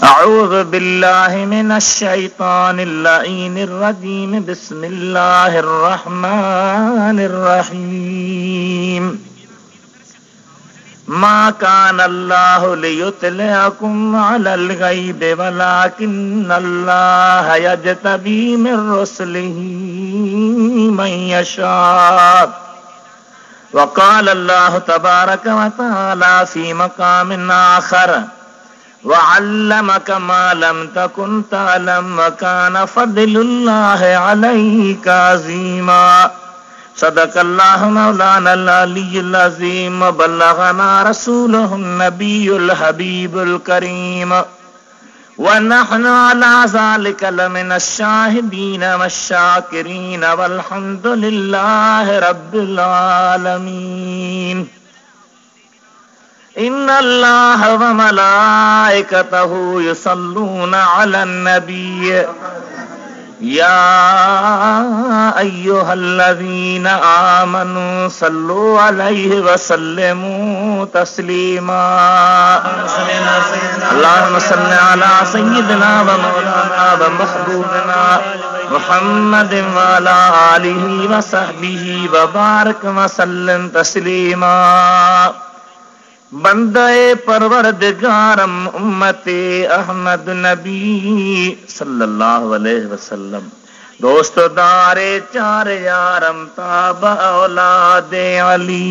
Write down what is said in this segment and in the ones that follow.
अऊज़ु बिल्लाहि मिनश शैतानिर लईनिर रजीम बिस्मिल्लाहिर रहमानिर रहीम मा कान अल्लाहु लियुत्लिअकुम अलल गैबि वलाकिन्नल्लाह यजतबी मिर रुसुलिही मन यशा वक़ाल अल्लाहु तबारक व तआला फी मक़ामिन आखर वअल्लमक मा लम तकुन तअलम व कान फ़ज़लुल्लाहि अलैका अज़ीमा सदक़ल्लाहु मौलानल अलियुल अज़ीम व बल्लगना रसूलुहुन नबियुल हबीबुल करीम व नहनु अला ज़ालिका लमिनश शाहिदीन वश्शाकिरीन वल्हम्दुलिल्लाहि रब्बिल आलमीन। इन्नल्लाह व मलाइकतहु युसल्लूना अलन नबी या अय्युहल्लज़ीना आमनू सल्लु अलैहि व सल्लिमू तस्लीमा। अल्लाहुम्मा सल्लि अला सय्यिदिना व मौलाना व महबूबिना मुहम्मदिन व अला आलिहि व सहबिहि व बारिक व सल्लिम तस्लीमा। बंदे परवरदिगारम उम्मते अहमद नबी सल्लल्लाहु अलैहि वसल्लम दोस्त दारे चार यारम ताब औलादे अली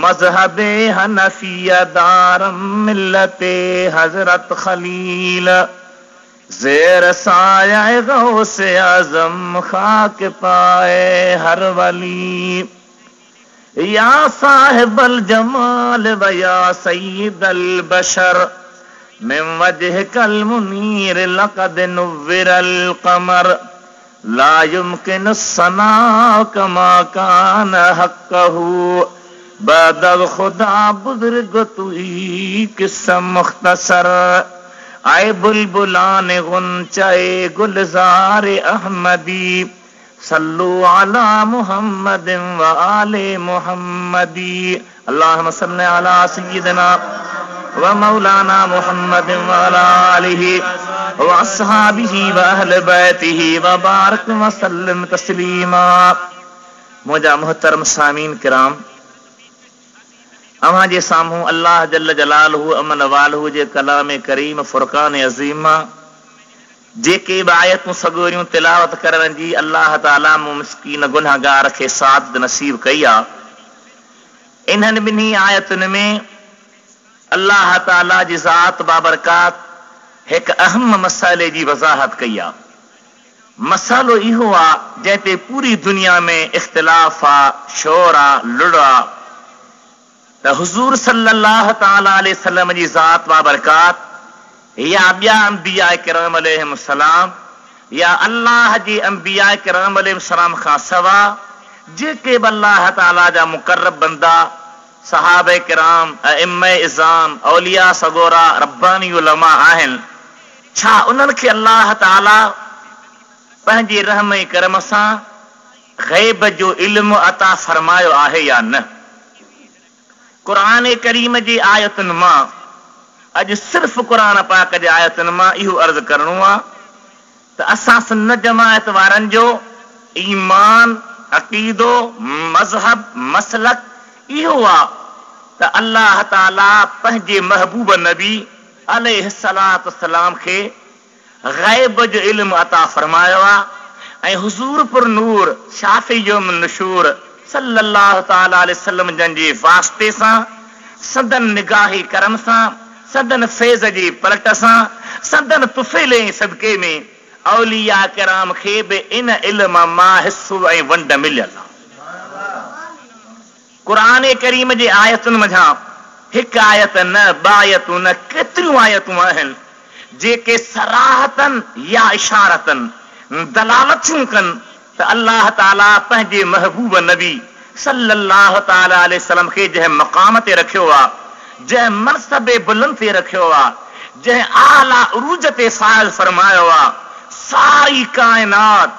मजहबे हनफिया दारम मिल्लते हजरत खलील ज़ेर साया गौसे आज़म खाक पाए हर वली या साहिबल जमाल व या सय्यिदल बशर मिन वजहिकल मुनीर लक़द नुव्विरल क़मर ला युमकिनु सना कमा कान हक़्क़हु बदल खुदा बुज़ुर्ग तुई किस्सा मुख्तसर आए बुलबुलान गुंचाए गुलजार अहमदी सल्लु अला मुहम्मदिन व आले मुहम्मदी। अल्लाहुम्मा सल्लि अला सय्यिदिना व मौलाना मुहम्मदिन व अला आलिहि व अस्हाबिहि व अहले बैतिहि व बारिक व सल्लिम तस्लीमा। मुझा मुहतरम सामीन किराम, अवां जे साम्हूं अल्लाह जल्ल जलालहू अमन वालहू जे कलाम करीम फुरकान अज़ीमा जेके आयतूं सगोरियूं तिलावत करण जी अल्लाह ताला मूं मिस्कीन गुनहगार खे साद नसीब कई आहे। इन्हनि ॿिन्ही आयतुनि में अल्लाह ताला जी ज़ात बाबरकात हिकु अहम मसइले जी वज़ाहत कई आहे। मसइलो इहो आहे जंहिं ते पूरी दुनिया में इख़्तिलाफ़ आहे, शोर आहे, लुड़ आहे त हुज़ूर सल्लल्लाहु ताला अलैहि वसल्लम जी ज़ात बाबरकात या ॿिया अंबिया किराम अलैहिस्सलाम या अल्लाह जी अंबिया किराम अलैहिस्सलाम खां सवा जेके बि अल्लाह ताला जा मुक़र्रब बंदा सहाबे किराम अइम्मे इज़ाम औलिया सगोरा रब्बानी उलमा आहिनि, छा उन्हनि खे अल्लाह ताला पंहिंजे रहम ऐं करम सां ग़ैब जो इल्म अता फरमायो आहे या न? क़ुरान करीम जी आयतुनि मां अॼु सिर्फ़ क़ुरान पाक जे आयतुनि मां इहो अर्ज़ करणो आहे त असां सुन्नत जमाअत वारनि जो ईमान, अक़ीदो, मज़हब, मसलक इहो आहे त अल्लाह ताला पंहिंजे महबूब नबी अलैहिस्सलातु वस्सलाम खे ग़ैब जो इल्म अता फरमायो आहे ऐं हुज़ूर पुर नूर शाफ़ी यौम नुशूर सल्लल्लाहु ताला अलैहि वसल्लम जंहिंजे वास्ते सां सदन निगाही करम सां सदन फैज़ जी पलट सां सदन तुफ़ैल सदके में औलिया किराम खे बि इन इल्म मां हिस्सो ऐं वंड मिलियल आहे। क़ुरान करीम जे आयतुनि मंझां हिकु आयत न, ॿ आयतूं न, केतिरियूं आयतूं आहिनि जेके सराहतन या इशारतन दलालतूं कनि त अल्लाह ताला पंहिंजे महबूब नबी सल्लल्लाहु ताला अलैहि वसल्लम खे जंहिं मक़ाम ते रखियो आहे, जंहिं मनसबे बुलंद ते रखियो आहे, जंहिं आला उरूज ते फाइल फरमायो आहे, सारी काइनात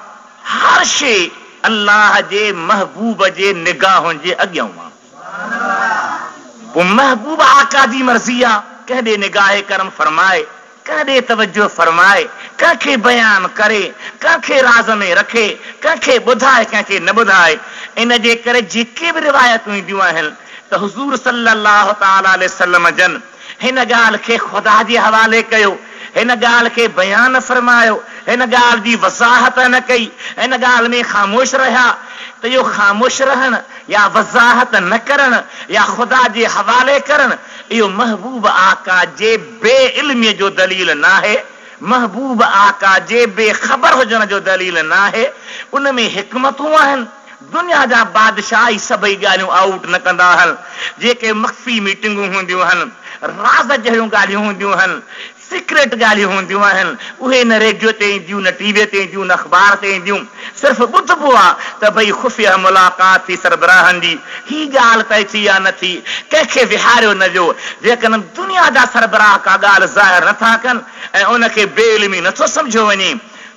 हर शइ अल्लाह जे महबूब जे निगाहुनि जे अॻियां आहे। पोइ महबूब आका जी मर्ज़ी आहे कहदे निगाह करम फरमाए, कहदे तवज्जो फरमाए, कंखे बयान करे, कंखे राज में रखे, कंखे ॿुधाए, कंखे न ॿुधाए। इन जे करे जेके बि रिवायतूं ईंदियूं आहिनि त हुज़ूर सल्लल्लाहु तआला अलैहि वसल्लम जन हिन ॻाल्हि खे ख़ुदा जे हवाले कयो, हिन ॻाल्हि खे बयान फरमायो, हिन ॻाल्हि जी वज़ाहत न कई, हिन ॻाल्हि में ख़ामोश रहिया। त इहो ख़ामोश रहण या वज़ाहत न करण या ख़ुदा जे हवाले करण, इहो महबूब आका जे बे इल्मीअ जो दलील न आहे, महबूब आका जे बेख़बर हुजण जो दलील न आहे। उन में हिकमतूं आहिनि। दुनिया जा बादशाह ई सभई ॻाल्हियूं आउट न कंदा आहिनि। जेके मख़फ़ी मीटिंगूं हूंदियूं आहिनि, राज़ जहिड़ियूं ॻाल्हियूं हूंदियूं आहिनि, सीक्रेट ॻाल्हियूं हूंदियूं आहिनि, उहे न रेडियो ते ईंदियूं, न टीवीअ ते ईंदियूं, न अख़बार ते ईंदियूं। सिर्फ़ु ॿुधबो आहे त भई ख़ुफ़िया मुलाक़ात थी सरबराहनि जी, ही ॻाल्हि तय थी या न थी, कंहिंखे विहारियो न जो। जेकॾहिं दुनिया जा सरबराह का ॻाल्हि ज़ाहिर नथा कनि ऐं उनखे बेइल्मी नथो सम्झो वञे,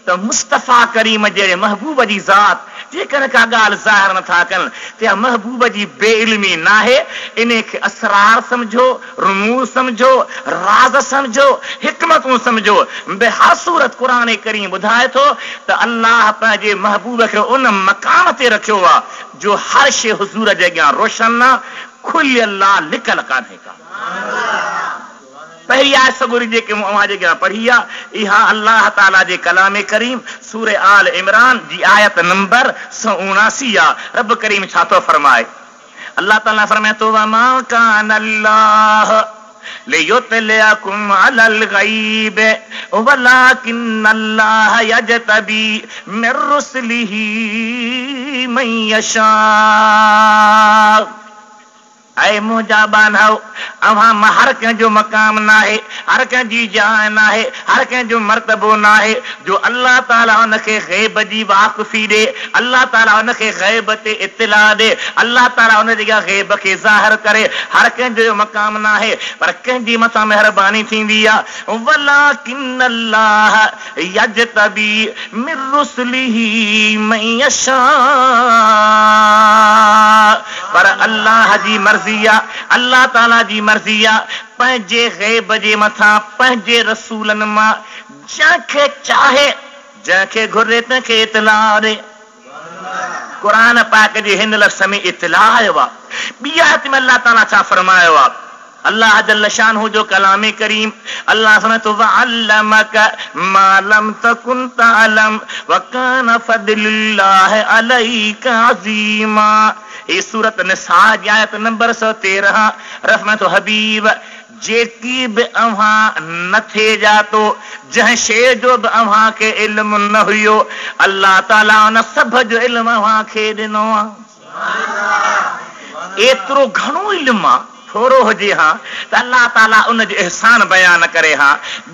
त मुस्तफ़ा करीम जहिड़े महबूब जी ज़ात जेकॾहिं का ॻाल्हि ज़ाहिर नथा कनि त महबूब जी बेइल्मी न आहे। इन खे असरार सम्झो, रुमूज़ सम्झो, राज़ सम्झो, हिकमतूं सम्झो। हर सूरत क़ुर करीम ॿुधाए थो त अल्लाह पंहिंजे महबूब खे उन मक़ाम ते रखियो आहे जो हर शइ हुज़ूर जे अॻियां रोशन आहे, खुलियल आहे, लिकल कान्हे का। पहिरीं आयत सगुरी जेके मूं अव्हां जे अॻियां पढ़ी आहे, इहा अल्लाह ताला जे कलाम करीम सूरे आल इमरान जी आयत नंबर 179 आहे। रब करीम छा थो फरमाए? अल्लाह ताला फरमाए थो, वमा कान अल्लाह लियुतलिअकुम अलल गैब वलाकिन अल्लाह यजतबी मिन रुसलिही मन यशा। ऐं मुंहिंजा बानव, अव्हां हर कंहिंजो मक़ाम न आहे, हर कंहिंजी जाइ न आहे, हर कंहिंजो मर्तबो न आहे जो अल्लाह ताला हुनखे ग़ैब जी वाक़फ़ी ॾे, अल्लाह ताला हुनखे ग़ैब ते इत्तिला ॾे, अल्लाह ताला हुन जे ग़ैब खे ज़ाहिर करे। हर कंहिंजो मक़ाम न आहे, पर कंहिंजी मथां महिरबानी थींदी आहे। वलाकिन अल्लाह यजतबी मिन रुसलिही मन यशा, पर अल्लाह जी मर्ज़ी, अल्लाह ताला जी मर्ज़ी आहे पंहिंजे ग़ैब जे मथां, पंहिंजे रसूलनि मां जंहिंखे चाहे, जंहिंखे घुरे तंहिंखे इत्तला ॾे। क़ुर पाक जे हिन लफ़्ज़ में इत्तला आयो आहे। ॿी आयत में अल्लाह ताला छा फरमायो आहे? अल्लाह जल्ल शानहू जो कलाम करीम, अल्लाह फरमाए थो, वअल्लमक मा लम तकुन तअलम वकान फदलुल्लाह अलैका अज़ीमा। ये सूरत निसा जी आयत नंबर 113। रफ़ में तो हबीब, जेकी बि अव्हां न थे जातो, जंहिं शइ जो बि अव्हां खे इल्मु न हुयो, अल्लाह ताला उन सभ जो इल्मु अव्हां खे ॾिनो आहे। एतिरो घणो इल्मु आहे, थोरो हुजे हा त अल्लाह ताला उन जो एहसान बयान करे हा,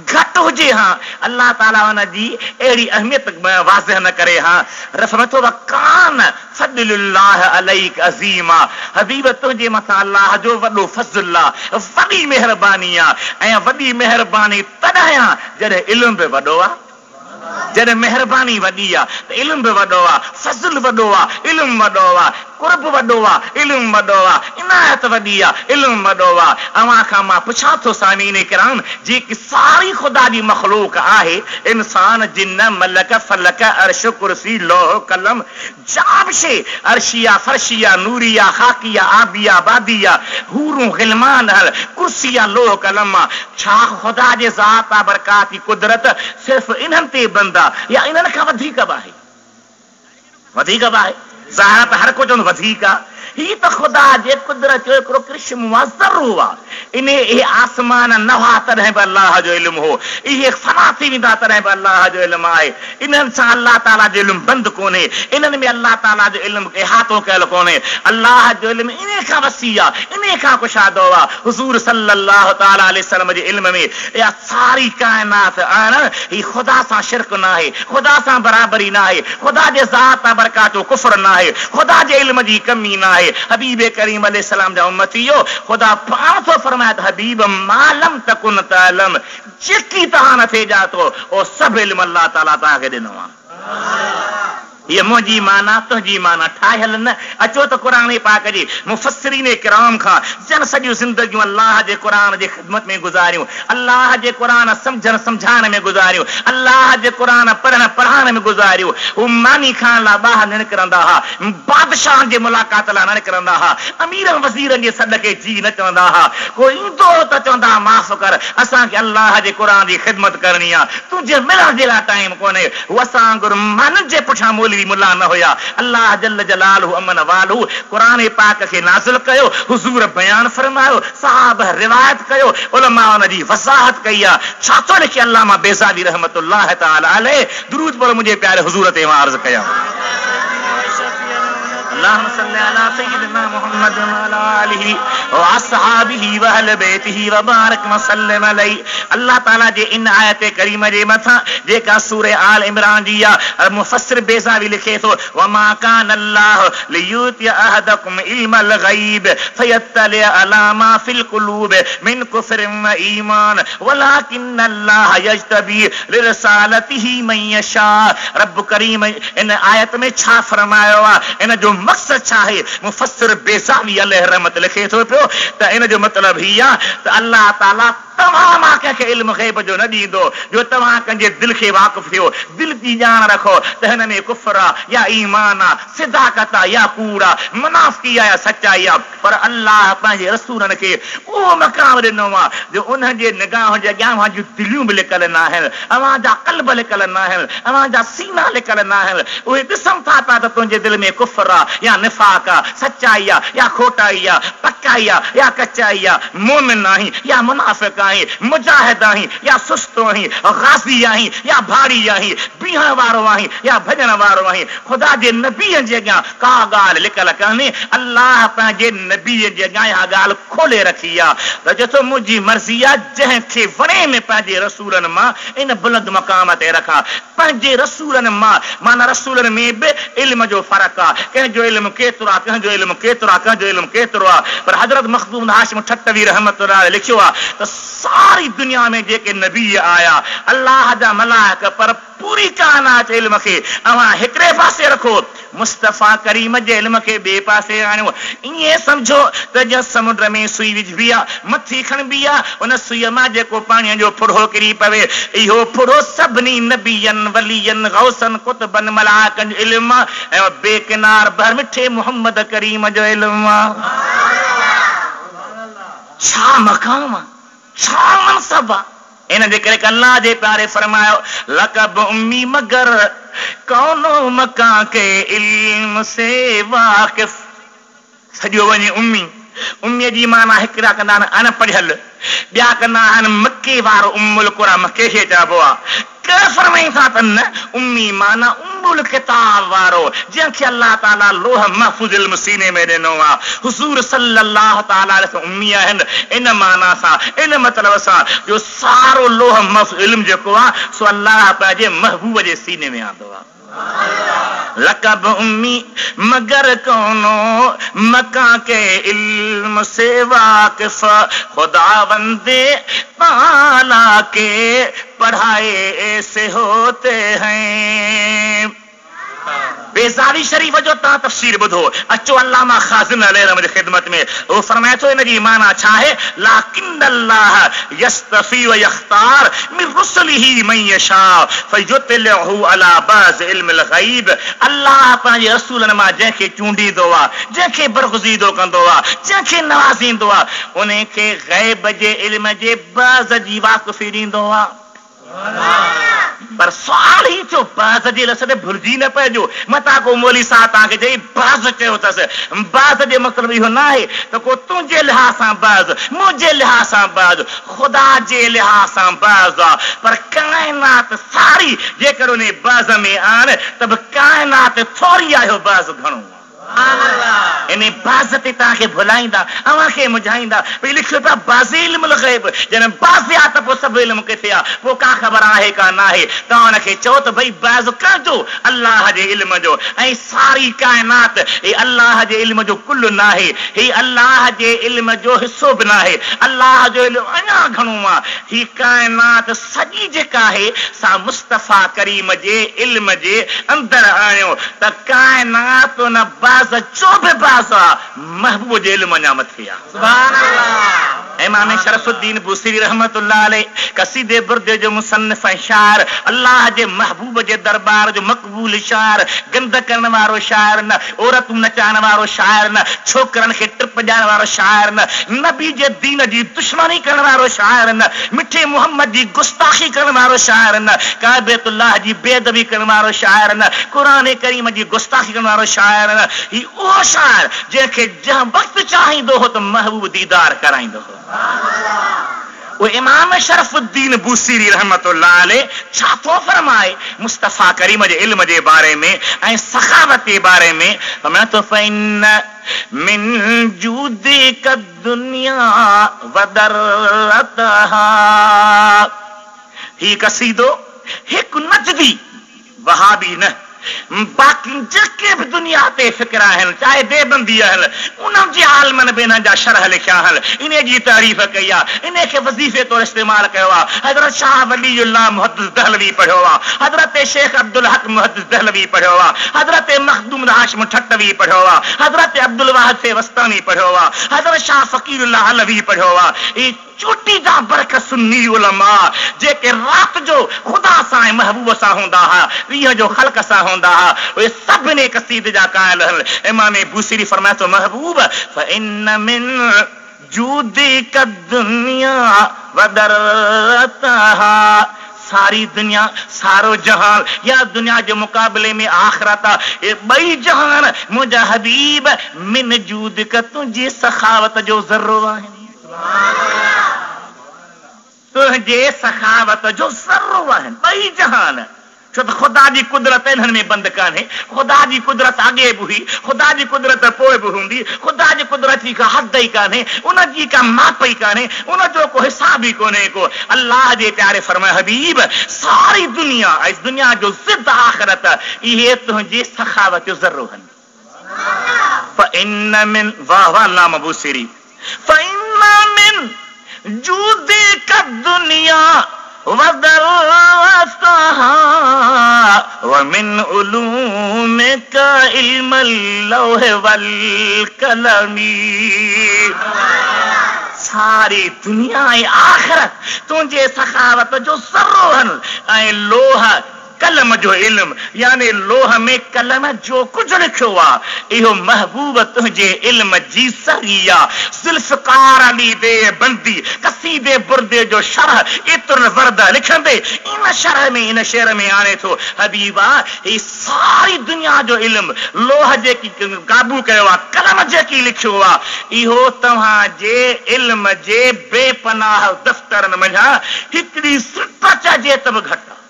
घटि हुजे हा अल्लाह ताला उन जी अहिड़ी अहमियत वाज़िह न करे हा। रफ़मतो वकान फदलुल्लाह अलैक अज़ीमा। हबीब, तुंहिंजे मथां अल्लाह जो वॾो फज़ल आहे, वॾी महिरबानी आहे। ऐं वॾी महिरबानी तॾहिं आहे जॾहिं इल्मु बि वॾो आहे, जॾहिं महिरबानी वॾी आहे त इल्मु बि वॾो आहे, फज़ल वॾो आहे, इल्मु वॾो आहे, कुर्ब वॾो आहे, इल्मु वॾो आहे, इनायत वॾी आहे, इल्मु वॾो आहे। अव्हां खां मां पुछां थो सामीन किराम, जेकी सारी ख़ुदा जी मख़लूक आहे, इंसान, जिन्न, मलक, फलक, अर्श, कुर्सी, लोह, कलम, जा बि शइ, अर्शिया, फर्शिया, नूरिया, खाकिया, आबिया, बादिया, हूरूं, ग़िलमान, कुर्सिया, लोह, कलम, छा ख़ुदा जे ज़ात आहे, बरकाती कुदरत सिर्फ़ु इन्हनि ते बंद आहे या इन्हनि खां वधीक बि आहे? वधीक बि आहे। ज़ाहिर त हर को चवंदो वधीक आहे। ही त ख़ुदा जे कुदरत जो हिकिड़ो कृष्ण मुआज़्ज़र आहे। इहे आसमान न हुआ तॾहिं बि अल्लाह जो इल्मु हो, इहे फना थी वेंदा तॾहिं बि अल्लाह जो इल्मु आहे। इन्हनि सां अल्लाह ताला जो इल्मु बंदि कोन्हे, इन्हनि में अल्लाह ताला जो इल्मु इहातो कयल कोन्हे। अल्लाह जो इल्मु इन खां वसी आहे, इन खां कुशादो आहे। हुज़ूर सल्लल्लाहु ताला अलैहि वसल्लम जे इल्म में इहा सारी काइनात आणण ही ख़ुदा सां शिरक न आहे, ख़ुदा सां बराबरी न आहे, ख़ुदा जे ज़ात तां बरकातो कुफ़र न आहे, ख़ुदा जे इल्म जी कमी न आहे। हबीब करीम अलैहिस्सलाम जा उम्मतियो, ख़ुदा पाण थो फरमाए त हबीब मालम तकुन तअलम, जेकी तव्हां न थे जातो ओ सभु इल्मु अल्लाह ताला तव्हांखे ॾिनो आहे। ये मुंहिंजी माना तुंहिंजी माना ठाहियल न। अचो त क़ुरान पाक जी मुफ़स्सिरीन किराम खां जन सॼियूं ज़िंदगियूं अल्लाह जे क़ुरान जे ख़िदमत में गुज़ारियूं, अल्लाह जे क़ुरान सम्झण सम्झाइण में गुज़ारियूं, अल्लाह जे क़ुरान पढ़ण पढ़ाइण में गुज़ारियूं। हू मानी खाइण लाइ ॿाहिरि न निकिरंदा हुआ, बादशाहनि जे मुलाक़ात लाइ न निकिरंदा हुआ, अमीरनि वज़ीरनि जे सॾके जी न चवंदा हुआ। कोई ईंदो त चवंदा माफ़ कर, असांखे अल्लाह जे क़ुरान जी ख़िदमत करणी आहे, तुंहिंजे मिलण जे लाइ टाइम कोन्हे। हू असां वांगुरु मन जे पुठियां मुल्ला न हुया। अल्लाह जल्ल जलालहू अमन वालहू क़ुरान पाक खे नाज़िल कयो, हुज़ूर बयान फरमायो, सहाब रिवायत कयो, उलमा उन जी वज़ाहत कई आहे। छा थो लिखे अल्लामा बेज़ावी रहमतुल्लाह तआला अलैह, दुरूद पर मुंहिंजे प्यारे हुज़ूर ते मां अर्ज़ कयां। अल्लाहुम्मा सल्लि अला सय्यिदिना मुहम्मद व अला आलिहि व अस्हाबिहि व अहले बैतिहि व बारिक व सल्लिम अलैहि। अल्लाह ताला जे इन आयत करीम जे मथां जेका सूरह आल इमरान जी आहे, मुफ़स्सिर बेज़ावी लिखे थो, व मा कान अल्लाह लियूति अहदकुम इल्मल गैब फयत्तलि अला मा फिल कुलूब मिन कुफ्रिन व ईमान वलाकिन अल्लाह यज्तबी लिरसालतिहि मन यशा। रब करीम इन आयत में छा फरमायो आहे, इन जो मक़सद छा आहे? मुफ़स्सिर बेज़ावी अलैहि रहमत लिखे थो पियो त इन जो मतिलबु हीअ आहे त अल्लाह ताला तव्हां मां कंहिंखे इल्म ग़ैब जो न ॾींदो, जो तव्हां कंहिंजे दिलि खे वाक़िफ़ थियो, दिलि जी ॼाण रखो त हिन में कुफ़र आहे या ईमान आहे, सिदाकत आहे या कूड़ आहे, मुनाफ़िकी आहे या सचाई आहे। पर अल्लाह पंहिंजे रसूलनि खे उहो मक़ाम ॾिनो आहे जो उन्हनि जे निगाह जे अॻियां अवां जूं दिलियूं बि लिकल न आहिनि, अवां जा क़ल्ब लिकल न आहिनि, अवां जा सीना लिकल न आहिनि। उहे ॾिसनि था त तुंहिंजे दिलि में कुफ़र आहे या निफ़ाक़ आहे, सचाई आहे या खोटाई आहे, पकाई आहे या कचाई आहे, मोमिन आहीं या मुनाफ़िक़ आहीं, मुजाहिद आहीं या सुस्त आहीं, गाज़ी आहीं या भारी आहीं, बीहण वारो आहीं या भॼण वारो आहीं। ख़ुदा जे नबीअ जे अॻियां का ॻाल्हि लिकल कान्हे। अल्लाह पंहिंजे नबीअ जे अॻियां इहा ॻाल्हि खोले रखी आहे त जेतो मुंहिंजी मर्ज़ी आहे, जंहिंखे वणे में पंहिंजे रसूलनि मां इन बुलंद मक़ाम ते रखां। पंहिंजे रसूलनि मां माना रसूलनि में बि इल्म जो फ़र्क़ु आहे, कंहिंजो इल्म केतिरो आहे, कंहिंजो इल्म केतिरो आहे, कंहिंजो इल्म केतिरो आहे। पर हज़रत मखदूम हाशिम ठटवी रहमतुल्लाह लिखियो आहे त सारी दुनिया में जेके नबी आया, अल्लाह जा मलाइक, पर पूरी काइनात इल्म खे अवां हिकिड़े पासे रखो, मुस्तफ़ा करीम जे इल्म खे ॿिए पासे आणियो। ईअं सम्झो त जीअं समुंड में सुई विझबी आहे, मथी खणबी आहे, उन सुईअ मां जेको पाणीअ जो फुड़ो किरी पवे, इहो फुड़ो सभिनी नबियनि वलियनि गौसनि कुतबनि मलाइकनि जो इल्म आहे ऐं बेकिनार भर मिठे मोहम्मद करीम जो इल्म आहे। छा मक़ाम आहे, छा मनसब आहे। इन जे करे अल्लाह जे प्यारे फरमायो, लक़ब उम्मी मगर कौनो मकां के इल्म से वाक़िफ़। सॼो वञे उम्मी, उम्मीअ जी माना हिकिड़ा कंदा आहिनि अनपढ़ियल, ॿिया कंदा आहिनि मके वारो उम्मुल क़ुरा, मके खे चइबो आहे। फरमाई था त न, उम्मी माना उम्मुल किताब वारो, जंहिंखे अल्लाह ताला लोह महफूज़ इल्म सीने में ॾिनो आहे। हुज़ूर सल्लल्लाहु तआला अलैहि वसल्लम उम्मी आहिनि इन माना सां, इन मतिलब सां जो सारो लोह महफूज़ इल्म जेको आहे सो अल्लाह पंहिंजे महबूब जे सीने में आंदो आहे। लक़ब उम्मी मगर कौनो मकां के इल्म से वाक़िफ़, खुदावंदे ताला के पढ़ाए ऐसे होते हैं। बेज़ावी शरीफ जो तव्हां तफ़सीर ॿुधो। अचो अल्लामा ख़ाज़िन अलैहि रहमत जी ख़िदमत में, उहो फरमाए थो इन जी माना छा आहे, लाकिन अल्लाह यस्तफ़ी व यख्तार मिन रुसुलिही मन यशा फयुतलिहु अला बाज़ इल्मिल ग़ैब। अल्लाह पंहिंजे रसूलनि मां जंहिंखे चूंडींदो आहे, जंहिंखे बरगुज़ीदो कंदो आहे, जंहिंखे नवाज़ींदो आहे, उन खे ग़ैब जे इल्म जे बाज़ जी वाक़िफ़ी ॾींदो आहे। पर सवाल ही थियो, बाज़ जे लफ़्ज़ भुलिजी न पइजो। मता को मौली साहब तव्हांखे चई बाज़ चयो अथसि, बाज़ जो मतिलबु इहो न आहे त को तुंहिंजे लिहाज़ सां बाज़, मुंहिंजे लिहाज़ सां बाज़, ख़ुदा जे लिहाज़ सां बाज़ आहे। पर काइनात सारी जेकर उन बाज़ में आणे त बि काइनात थोरी आहे, बाज़ घणो आहे। इन बाज़ ते तव्हांखे भुलाईंदा, अव्हांखे मुझाईंदा। भई लिखियो पिया बाज़ इल्मुल ग़ैब, जॾहिं बाज़ आहे त पोइ सभु इल्मु किथे आहे, पोइ का ख़बर आहे का न आहे। तव्हां हुनखे चओ त भई बाज़ कंहिंजो, अलाह जे इल्म जो, ऐं सारी काइनात हे अलाह जे इल्म जो कुल न आहे, ही अलाह जे इल्म जो हिसो बि न आहे। अलाह जो इल्म अञा घणो आहे। ही काइनात सॼी जेका आहे सा मुस्तफ़ा करीम जे इल्म जे अंदरि आयो त काइनात उन बाज़ जो बि बाज़ आहे, महबूब जे इल्म अञा मथे आहे। सुभान अल्लाह। इमाम शरफुद्दीन बूसीरी रहमतुल्लाह अलैह कसीदे बुर्दे जो मुसन्निफ ऐं शाइर, अल्लाह जे महबूब जे दरबार जो मक़बूल शाइर, गंद करण वारो शाइर न, औरतूं नचाइण वारो शाइर न, छोकरनि खे टिप ॾियण वारो शाइर न, नबी जे दीन जी दुश्मनी करण वारो शाइर न, मिठे मोहम्मद जी गुस्ताखी करण वारो शाइर न, काबेतुल्लाह जी बेअदबी करण वारो शाइर न, क़ुरान करीम जी गुस्ताखी करण वारो शाइर न। ही उहो शाइर जंहिंखे जंहिं वक़्तु चाहींदो हो त महबूब दीदार कराईंदो हो। वो इमाम शरफुद्दीन बूसीरी रहमतुल्लाह अलैह छा थो फरमाए मुस्तफ़ा करीम जे इल्म जे बारे में ऐं सखावत जे बारे में? फरमाए तो फ़इन्न मिन जूदिक दुनिया वदरतहा। ही कसीदो हिकु नजदी वहाबी न, बाक़ी जेके बि दुनिया ते फ़िक्र आहिनि, चाहे देबंदी आहिनि, उन्हनि जे आलमनि बि हिननि जा शरह लिखिया आहिनि, इन जी तारीफ़ कई आहे, इन खे वज़ीफ़े तौरु इस्तेमालु कयो आहे। हज़रत शाह वलीउल्लाह मुहद्दिस दहलवी पढ़ियो आहे, हज़रत शेख अब्दुल हक मुहद्दिस दहलवी पढ़ियो आहे, हज़रत मखदूम हाशिम ठट्टवी पढ़ियो आहे, हज़रत अब्दुल वाहिद फेवस्तानी पढ़ियो आहे, हज़रत शाह फ़कीरुल्लाह अलवी पढ़ियो आहे। चोटी जा बरक सुन्नी उलमा जेके रात जो खुदा सां ऐं महबूब सां हूंदा हुआ, ॾींहं जो ख़ल्क़ सां हूंदा हुआ, उहे सभिनी क़सीद जा क़ाइल आहिनि। इमाम बूसीरी फरमाए थो महबूब फ़इन्न मिन जूदिक दुनिया वदरतहा। सारी दुनिया, सारो जहान या दुनिया जे मुक़ाबले में आख़िरत आहे, ये ॿई जहान मुंहिंजा हबीब मिन जूदिक तुंहिंजी सखावत जो ज़र्रो आहिनि। तुंहिंजे सखावत जो ज़र्रो आहिनि ॿई जहान। छो त ख़ुदा जी कुदरत इन्हनि में बंदि कान्हे। ख़ुदा जी कुदरत अॻे बि हुई, ख़ुदा जी कुदरत पोइ बि हूंदी, ख़ुदा जी कुदरत जी का हद ई कान्हे, उन जी का माप ई कान्हे, उन जो को हिसाब ई कोन्हे को। अल्लाह जे प्यारे फरमाए हबीब सारी दुनिया, इस दुनिया जो ज़िद आख़िरत, इहे तुंहिंजी सखावत जो ज़र्रो आहिनि। फ़इन्न मिन, वाह वाह अल्लामा बूसीरी, फ़इन्न मिन जूदिक दुनिया वदरतहा वमिन उलूमिक इल्मुल लौह वल कलमी। सारी दुनिया ऐं आख़िरत तुंहिंजे सखावत जो ज़र्रो आहिनि, ऐं लोह कलम जो इल्म, यानी लोह में कलम जो कुछ लिखियो आहे, इहो महबूब तुंहिंजे इल्म जी सरी आहे। ज़ुल्फ़कार अली दे बंदी कसीदे बुर्दे जो शरह एतिरो वर्द लिखंदे इन शरह में, इन शेर में आने थो हबीबा ही सारी दुनिया जो इल्म, लोह जेकी काबू कयो आहे, कलम जेकी लिखियो आहे, इहो तव्हांजे इल्म जे बेपनाह दफ़्तरनि मंझां हिकिड़ी सिट चइजे त बि घटि आहे।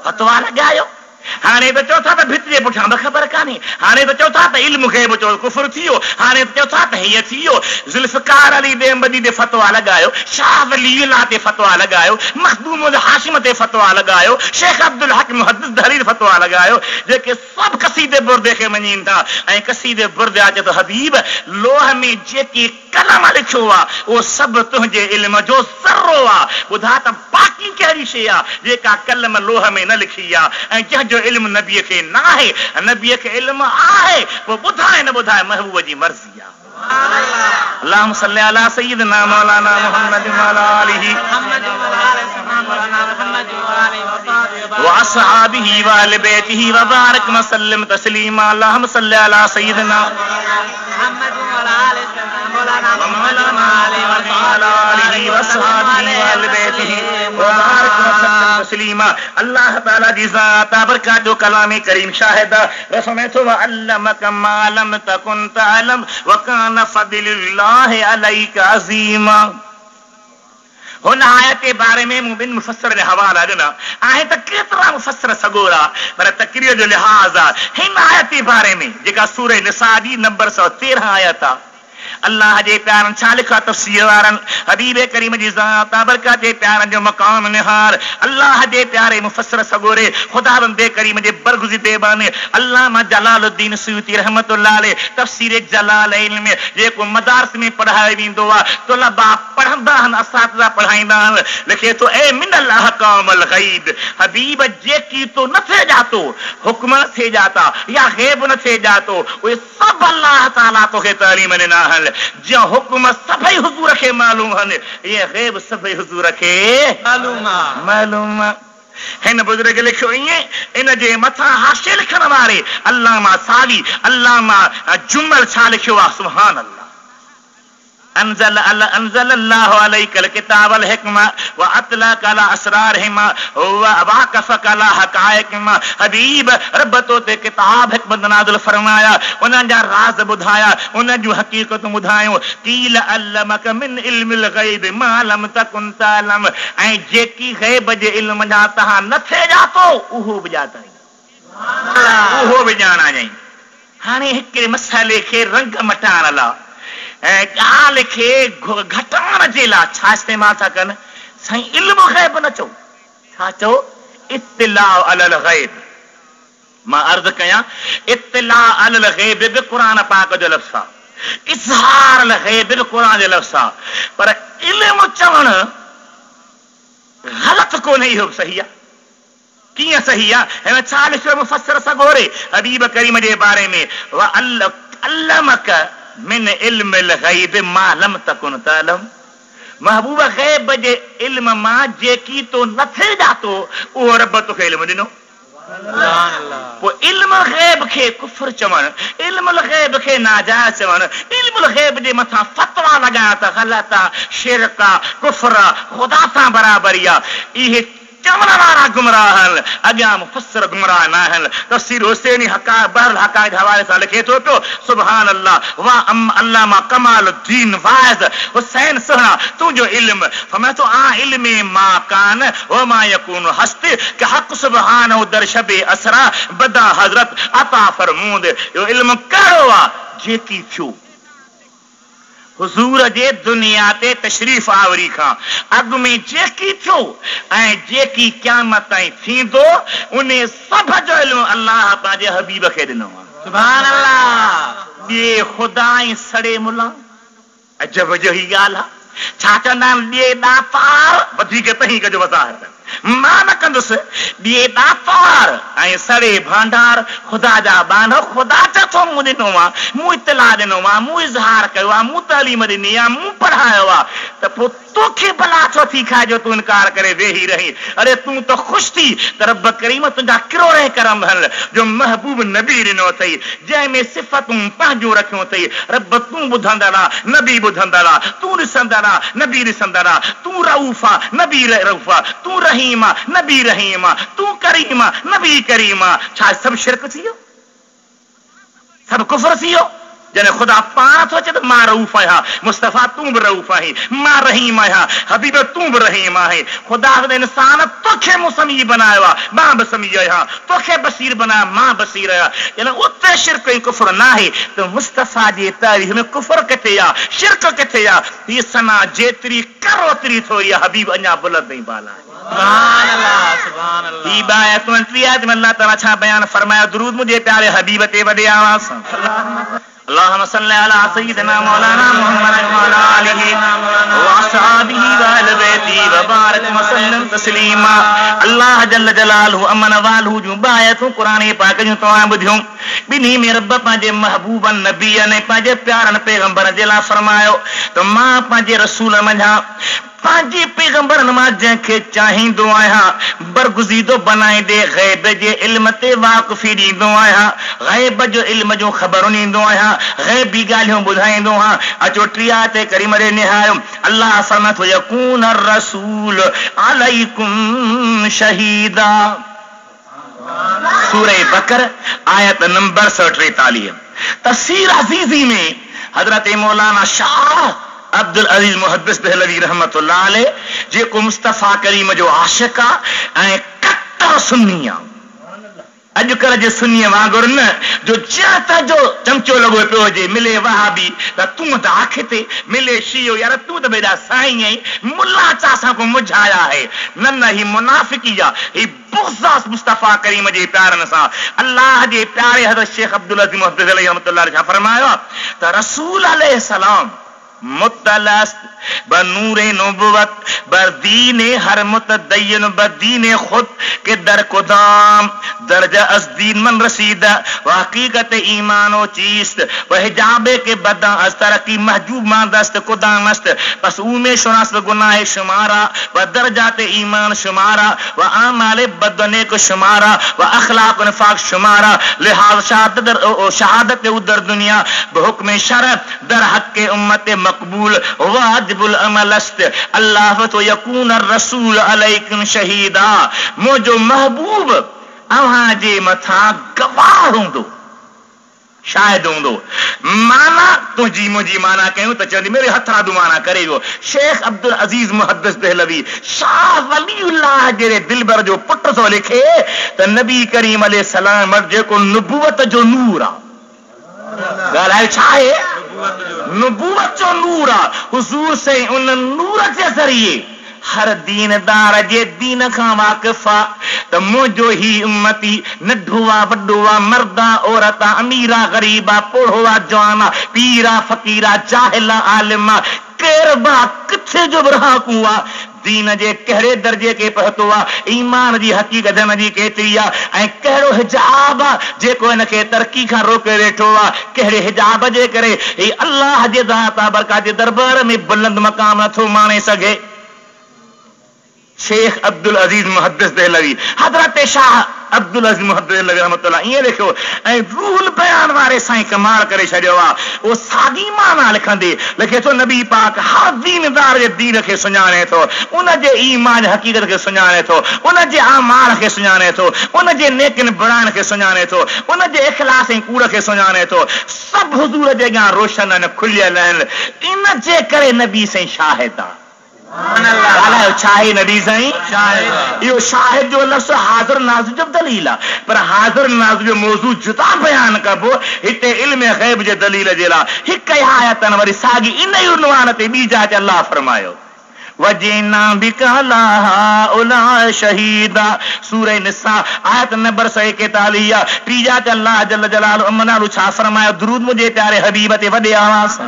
फतवा लगायो, हाणे त चओ था त भित जे पुठियां बि ख़बर कान्हे, हाणे त चओ था त इल्म खे बि चओ कुफर थी वियो, हाणे त चओ था त हीअं थी वियो। ज़ुल्फ़कार अली देवबंदी ते फतवा लगायो, शाह वलीउल्लाह ते फतवा लगायो, मखदूम हाशिम ते फतवा लगायो, शेख अब्दुल हक मुहद्दिस दहलवी ते फतवा लगायो, जेके सभु कसीदे बुर्दे खे मञीनि था। ऐं कसीदे बुर्दे अचे थो हबीब लोह में जेकी कलम लिखियो आहे उहो सभु तुंहिंजे इल्म जो ज़र्रो आहे। ॿुधा त बाक़ी कहिड़ी शइ आहे जेका कलम लोह में न लिखी आहे ऐं जंहिंजो इल्म नबीअ खे न आहे, नबीअ खे इल्म आहे, पोइ ॿुधाए न ॿुधाए महबूब जी मर्ज़ी आहे। अल्लाहुम्मा सल्ली अला सय्यिदिना मौलाना मुहम्मद व अला आलिहि व असहाबिहि व अहले बैतिहि व बारिक व सल्लिम तस्लीमा। अल्लाहुम्मा सल्ली अला सय्यिदिना मुहम्मद व अला आलिहि व असहाबिहि व अहले बैतिहि व बारिक व सल्लिम तस्लीमा। अल्लाह ताला जी ज़ात बरकत जो कलाम करीम शाहिद रसमे तो व अल्लमक मा लम तकुन तअलम व कान फज़लुल्लाहि अलैका अज़ीमा। हुन आयत जे बारे में मूं ॿिनि मुफ़सर जा हवाला ॾिना ऐं त केतिरा मुफ़सर सगोरा पर तक़रीर जो लिहाज़ आहे हिन आयत जे बारे में जेका सूरह निसा जी नंबर 113 आयत आहे अल्लाह जे प्यारनि छा लिखा तफ़सीर वारनि हबीब करीम जी ज़ात बरकत जे प्यारनि जो मक़ाम निहार अल्लाह जे प्यारे मुफ़सर सगोरे खुदावंद करीम जे बरगुज़िदे बाने अल्लामा जलालुद्दीन सुयूती रहमतुल्लाह अलैह तफ़सीर जलालैन में जेको मदारस में पढ़ायो वेंदो आहे तुलबा पढ़ंदा आहिनि असातिज़ा पढ़ाईंदा आहिनि लिखे थो ए मिनल अहकामिल गैब हबीब जेकी तो न थे जातो हुक्म न थे जाता या गैब न थे जातो उहे सभु अल्लाह ताला तोखे तालीम ॾिना आहिनि जो हुक्म सभई हुजूर खे मालूम आहिनि ये गैब सभई हुजूर खे मालूम हिन बुज़ुर्ग लिखियो ईअं इन जे मथां हाशिए लिखण वारे अल्लामा सावी अल्लामा जुमल छा लिखियो आहे सुभान अल्लाह أنزل الله عليك الكتاب والحكمة وأطلعك على أسرارهما وواقفك على حقائقهما حبيب رب تو تے किताब हिकमत नाज़िल फरमाया उन्हनि जा राज़ ॿुधाया उन्हनि जूं हक़ीक़तूं ॿुधायूं क़ील अल्लमक मिन इल्मिल गैब मा लम तकुन तालम ऐं जेकी गैब जे इल्म जा तव्हां न थे जातो उहो बि ॼाता उहो बि ॼाणा जाई हाणे हिकिड़े मसइले खे रंग मटाइण लाइ ॻाल्हि खे घटाइण जे लाइ छा इस्तेमाल था कनि साईं इल्म गैब न चओ छा चओ इत्तिला अलल गैब मां अर्ज़ कयां इत्तिला अलल गैब बि क़ुरान पाक जो लफ़्ज़ आहे इज़हार अल गैब बि क़ुरान जो लफ़्ज़ आहे पर इल्म चवण ग़लति कोन्हे इहो सही आहे कीअं सही आहे हिन छा लिखियो मुफ़सर सगोरे हबीब करीम जे बारे में व अल्लमक मिन इल्मिल गैब मा लम तकुन तालम महबूब गैब जे इल्म मां जेकी तो न थे जातो उहो रब तोखे इल्म ॾिनो पोइ इल्म गैब खे कुफर चवण इल्म गैब खे नाजायज़ चवण इल्म गैब जे मथां फतवा लॻाइण त ग़लति आहे शिरक आहे कुफर आहे ख़ुदा सां बराबरी आहे इहे चवण वारा गुमराह आहिनि अॻियां मुफ़सर गुमराह न आहिनि तफ़सीर हुसैनी बहरल हक़ाइक़ हवाले सां लिखे थो पियो सुभान अल्लाह वाह अल्लामा कमालुद्दीन वाइज़ हुसैन सुहिणा तुंहिंजो इल्म फरमाए थो आ इल्मे मा कान व मा यकून हस्त कि हक़ सुब्हानहु दर शब असरा बदा हज़रत अता फरमूद इहो इल्म कहिड़ो आहे जेकी थियो हुजूर जे दुनिया ते तशरीफ़ आवरी खां अॻु में जेकी थियो ऐं जेकी क़यामत ताईं थींदो उन सभ जो इल्म अल्लाह पंहिंजे हबीब खे ॾिनो आहे सुभान अल्लाह ॿिए ख़ुदा ऐं सड़े मुला अजब जो ही ॻाल्हि आहे छा चवंदा आहिनि ॿिए ॾातार वधीक तही कजो वज़ाहत मां न कंदुसि ॿिए ॾातार ऐं सड़े भांडार ख़ुदा जा बानो ख़ुदा चथो मूं ॾिनो आहे मूं इतला ॾिनो आहे मूं इज़हार कयो आहे मूं तालीम ॾिनी आहे मूं पढ़ायो आहे त पोइ तोखे भला छो थी खाए जो तूं इनकार करे वेही रही अरे तूं त ख़ुशि थी त रब करीम तुंहिंजा किरोड़े करम हल जो महबूब नबी ॾिनो अथई जंहिंमें सिफ़तूं पंहिंजूं रखियूं अथई रब तूं ॿुधंदड़ आहे नबी ॿुधंदड़ आहे तूं ॾिसंदड़ आहे नबी ॾिसंदड़ आहे तूं रऊफ़ आहे नबी रऊफ़ आहे तूं रहीम आहे नबी रहीम आहे तूं करीम आहे नबी करीम आहे छा सभु शिरक थी वियो सभु कुफ़र थी वियो जॾहिं ख़ुदा पाण थो अचे त मां रऊफ़ आहियां मुस्तफ़ा तूं बि रऊफ़ आहीं मां रहीम आहियां हबीब तूं बि रहीम आहीं ख़ुदा इंसान तोखे मूं समी बनायो आहे मां बि समी आहियां तोखे बसीर बनायो मां बसीर आहियां यानी उते शिरक ऐं कुफर न आहे त मुस्तफ़ा जी तारीख़ में कुफर किथे आहे शिरक किथे आहे हीअ सना जेतिरी कर ओतिरी थोरी आहे हबीब अञा बुलंद ऐं बाला आहे सुभान अल्लाह सुभान अल्लाह ही बायत 29 में अल्लाह ताला छा बयान फरमाया दुरूद मुझे प्यारे हबीब ते वॾे आवाज़ सां अल्लाहुम्मा सल्ली अला सय्यिदिना मौलाना मुहम्मद व अला आलिहि व असहाबिहि व अहले बैति व बारिक व सल्लम तस्लीमा अल्लाह जल्ल जलालहु अमन वालहु जूं बायतूं क़ुरान पाक जूं तव्हां ॿुधियूं ॿिन्ही में रब पंहिंजे महबूबन नबी ने पंहिंजे प्यारनि पैगंबर जे लाइ फरमायो त मां पंहिंजे रसूल मंझां पंहिंजे पैगंबरनि मां जंहिंखे चाहींदो आहियां बरगुज़ीदो बनाईंदे गैब जे इल्म ते वाक़िफ़ी ॾींदो आहियां गैब जो इल्म जो ख़बरूं ॾींदो आहियां गैबी ॻाल्हियूं ॿुधाईंदो आहियां अचो टीह ते करीम ॾे निहायो अल्लाह फरमाए थो यकून रसूल अलैकुम शहीदा सूरह बकर आयत नंबर 143 तफसीर अज़ीज़ी में हज़रत मौलाना शाह अब्दुल अजीज मुहद्दिस दहलवी रहमतुल्लाह अलैह जेको मुस्तफा करीम जो आशिक आहे ऐं कट्टर सुन्नी आहे। अॼुकल्ह जे सुन्नीअ वांगुरु न जो जंहिं जो चमचो लॻो पियो हुजे, मिले वहाबी त तूं त आखि ते, मिले शियो यार तूं त बेॾा साईं आहीं, मुल्ला चा सां को मुझाया आहे। न न ही मुनाफ़िकी आहे, ही बुग़्ज़ मुस्तफा करीम जे प्यारनि सां। अल्लाह जे प्यारे हज़रत शेख अब्दुल अज़ीज़ मुहद्दिस अलैहि रहमतुल्लाह अलैह छा फरमायो त रसूल अलैहि सलाम मुतलस्त बनूरे नबुवत बदीने हर मुतदय्यन बदीने खुद के दर कुदाम दर्जा अस्दीन मन रसीद व हकीकत ईमानो चीस्त व हिजाबे के बदा अस तरकी महजूब मांदस्त कुदामस्त बस उमे शुनास गुनाह शुमारा व दर्जात ईमान शुमारा व आमाले बदने को शुमारा व अखलाक नफाक शुमारा लिहाज शहादत उदर दुनिया बहुक्म शर दर हक के उम्मत मकबूल वाजिबुल अमल अस्त अल्लाह तो यकून रसूल अलैकुम शहीदा। मुझो महबूब अव्हां जे मथा गवाह हूंदो, शायद हूंदो। माना तुझी मुझी माना कयूं त चवंदी मेरे हथरां दु माना करे वियो। शेख अब्दुल अजीज मुहद्दिस दहलवी शाह वलीउल्लाह जे दिलबर जो पुट थो लिखे त नबी करीम अलैहि सलाम जेको नबूवत जो नूर आहे, ॻाल्हायो छा आहे, नबूवत जो नूर आहे। हुज़ूर से उन नूर जे ज़रिए हर दीनदार जे दीन खां वाक़िफ़ आहे त मुंहिंजो ही उम्मती नंढो आहे वॾो आहे, मर्द आहे औरत आहे, अमीर आहे ग़रीब आहे, पोढ़ो आहे जवान आहे, पीर आहे फ़क़ीर आहे, जाहिल आहे आलिम आहे, केर बि किथे जो बि रहाकू आहे, दीन जे कहिड़े दर्जे के पहुतो आहे, ईमान जी हक़ीक़त जी केतिरी आहे ऐं कहिड़ो हिजाब आहे जेको हिनखे तरक़ी खां रोके वेठो आहे, कहिड़े हिजाब जे करे ही अल्लाह जे ज़ात बरकात जे दरबार में बुलंद मक़ाम नथो माणे सघे। शेख अब्दुल अजीज मुहद्दिस दहलवी हज़रत शाह अब्दुल अजीज मुहद्दिस दहलवी रहमतुल्लाह ईअं लिखियो ऐं रूहुल बयान वारे साईं कमाल करे छॾियो आहे। उहो साॻी माना लिखंदे लिखे थो नबी पाक हर दीनदार जे दीन खे सुञाणे थो, उन जे ईमान हक़ीक़त खे सुञाणे थो, उन जे आमाल खे सुञाणे थो, उन जे नेकिन बुराइनि खे सुञाणे थो, उन जे इख़लास ऐं कूड़ खे सुञाणे थो। सभु हुज़ूर जे अॻियां रोशन आहिनि, खुलियल आहिनि। इन जे करे नबी साईं शाहिद आहे। ॻाल्हायो छा आहे नबी साईं, इहो शाहिद जो लफ़्ज़ हाज़िर नाज़िर जो दलील आहे, पर हाज़िर नाज़िर जो मौज़ू जुदा बयान कबो हिते इल्म ग़ैब जे दलील जे लाइ। हिकु आयतन वरी साॻी इन ई उनवान ते ॿी जाइ ते अल्लाह फरमायो वजीना बिका लाउला शहीदा सूरह निसा आयत नंबर 141 टी जाइ ते अल्लाह जल जलाल अमनालु छा फरमायो दुरूद मुझे प्यारे हबीब ते वॾे आवाज़ सां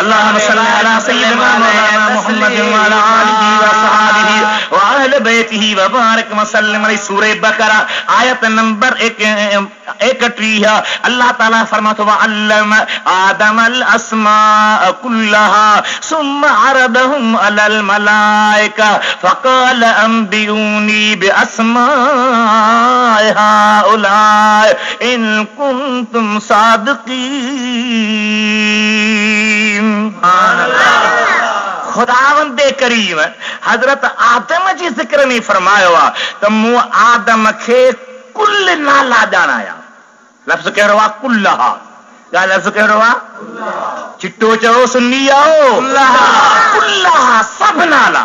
اللهم صل على سيدنا مولانا محمد وعلى آله وصحبه وأهل بيته وبارك وسلم عليه। सूरह बकरा आयत नंबर 31 अल्लाह ताला फरमाता है वअल्लम आदमल अस्माअ कुल्लहा सुम्मा अरदहुम अलल मलाइका फक़ाल अंबिऊनी बिअस्माइ हाउलाइ इन कुंतुम सादिकीन। खुदावंदे करीम हजरत आदम जी ज़िक्र में फरमायो आहे त मूं आदम खे कुल नाला ॼाणाया। लफ़्ज़ कहिड़ो आहे, कुल्लहा। ॻाल्हि लफ़्ज़ कहिड़ो आहे, चिट्टो चओ सुन्नी आओ, कुल्लहा सभु नाला,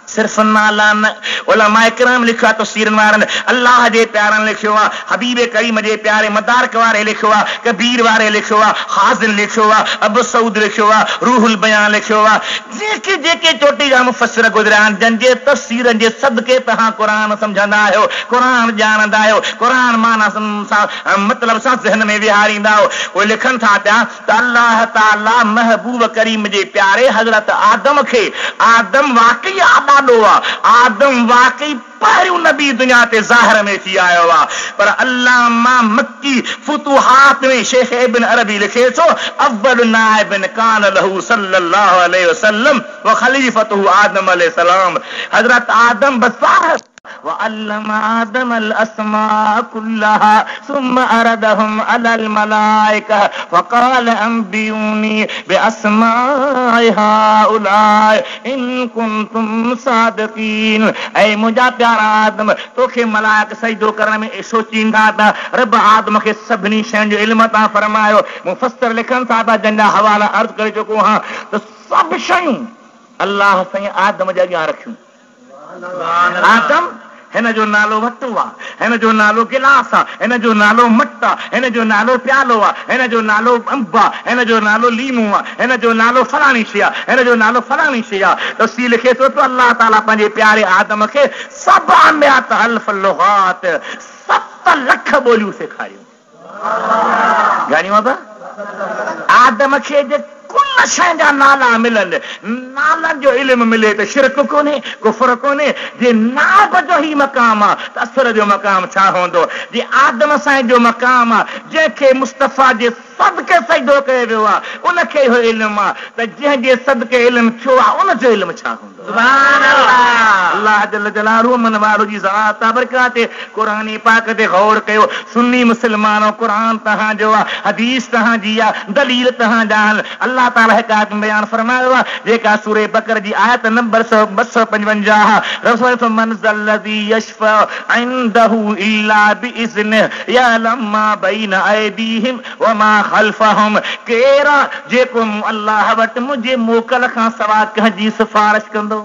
सिर्फ नाला न। उलमाए किराम लिखियो आहे तफ़सीरनि वारनि, अल्लाह जे प्यारनि लिखियो आहे, हबीब करीम जे प्यारे मदारक वारे लिखियो आहे, कबीर वारे लिखियो आहे, हाज़िन लिखियो आहे, अबू सऊद लिखियो आहे, रूहुल बयान लिखियो आहे। जेके जेके चोटी जा मुफ़स्सिर गुज़रिया आहिनि जंहिंजे तफ़सीरनि जे सदके तव्हां क़ुरान सम्झंदा आहियो, क़ुरान ॼाणंदा आहियो, क़ुरान माना सां मतिलब सां ज़हन में विहारींदा आहियो, उहे लिखनि था पिया त अल्लाह ताला महबूब करीम जे प्यारे हज़रत आदम खे, आदम वाकई आबादो आहे, आदम वाकई पहिरियों नबी दुनिया ते ज़ाहिर में थी आयो आहे। पर अल्लामा मक्की फुतूहात में शेख इब्न अरबी लिखे थो अव्वल नाइबिन कान लहू सल्लल्लाहु अलैहि वसल्लम व खलीफतहु आदम अलैहि सलाम। हज़रत आदम बज़ाहिर وعلم آدم الأسماء كلها ثم أردهم على الملائكة فقال أنبئوني بأسماء هؤلاء إن كنتم صادقين. أي मुंहिंजा प्यारा आदम तोखे मलाइक सजदो करण में सोचींदा था रब आदम खे सभिनी शयुनि जो इल्म अता फरमायो. मुफ़स्सिर लिखनि था त जंहिंजा हवाला अर्ज़ करे चुको आहियां त सभु शयूं अल्लाह साईं आदम जे अॻियां रखियूं. आदम हिन जो नालो वटु आहे, हिन जो नालो गिलास आहे, हिन जो नालो मट आहे, हिन जो नालो प्यालो आहे, हिन जो नालो अंब आहे, हिन जो नालो लीमू आहे, हिन जो नालो फलाणी शइ आहे, हिन जो नालो फलाणी शइ आहे. तफ़सील लिखे थो त अल्लाह ताला पंहिंजे प्यारे आदम खे सभु अमियात अल्फ लुगात 7 लख ॿोलियूं सेखारियूं. घणियूं बाबा? आदम खे जे कुल शइ जा नाला मिलनि, नालनि जो इल्मु मिले त शिरक कोन्हे, कुफर कोन्हे. जे नाब जो ई मक़ाम आहे त असर जो मक़ाम छा हूंदो? जे आदम साईं जो मक़ाम आहे जंहिंखे मुस्तफ़ा जे सदके सजदो कयो वियो आहे उनखे इहो इल्मु आहे त जंहिंजे सदके इल्मु थियो आहे उनजो इल्मु छा हूंदो. सुभान अल्लाह. अल्लाह जल जलालहू मन वारो जी ज़ात बरकात क़ुरान पाक ते गौर कयो. सुन्नी मुस्लमानो क़ुरान तव्हांजो आहे, हदीस तव्हांजी आहे, दलील तव्हांजा आहिनि. अल्लाह ताला हिकु आयत में बयान फरमायो आहे जेका सूरे बकर जी आयत नंबर 255 रसूल मन ज़ल्लज़ी यशफ़अ इंदहू इल्ला बिइज़्निहि यअलम मा बैन अयदीहिम व मा ख़ल्फ़हुम. केरा जेको अल्लाह वटि मुंहिंजे मोकल खां सवाइ कंहिंजी सिफारिश कंदो?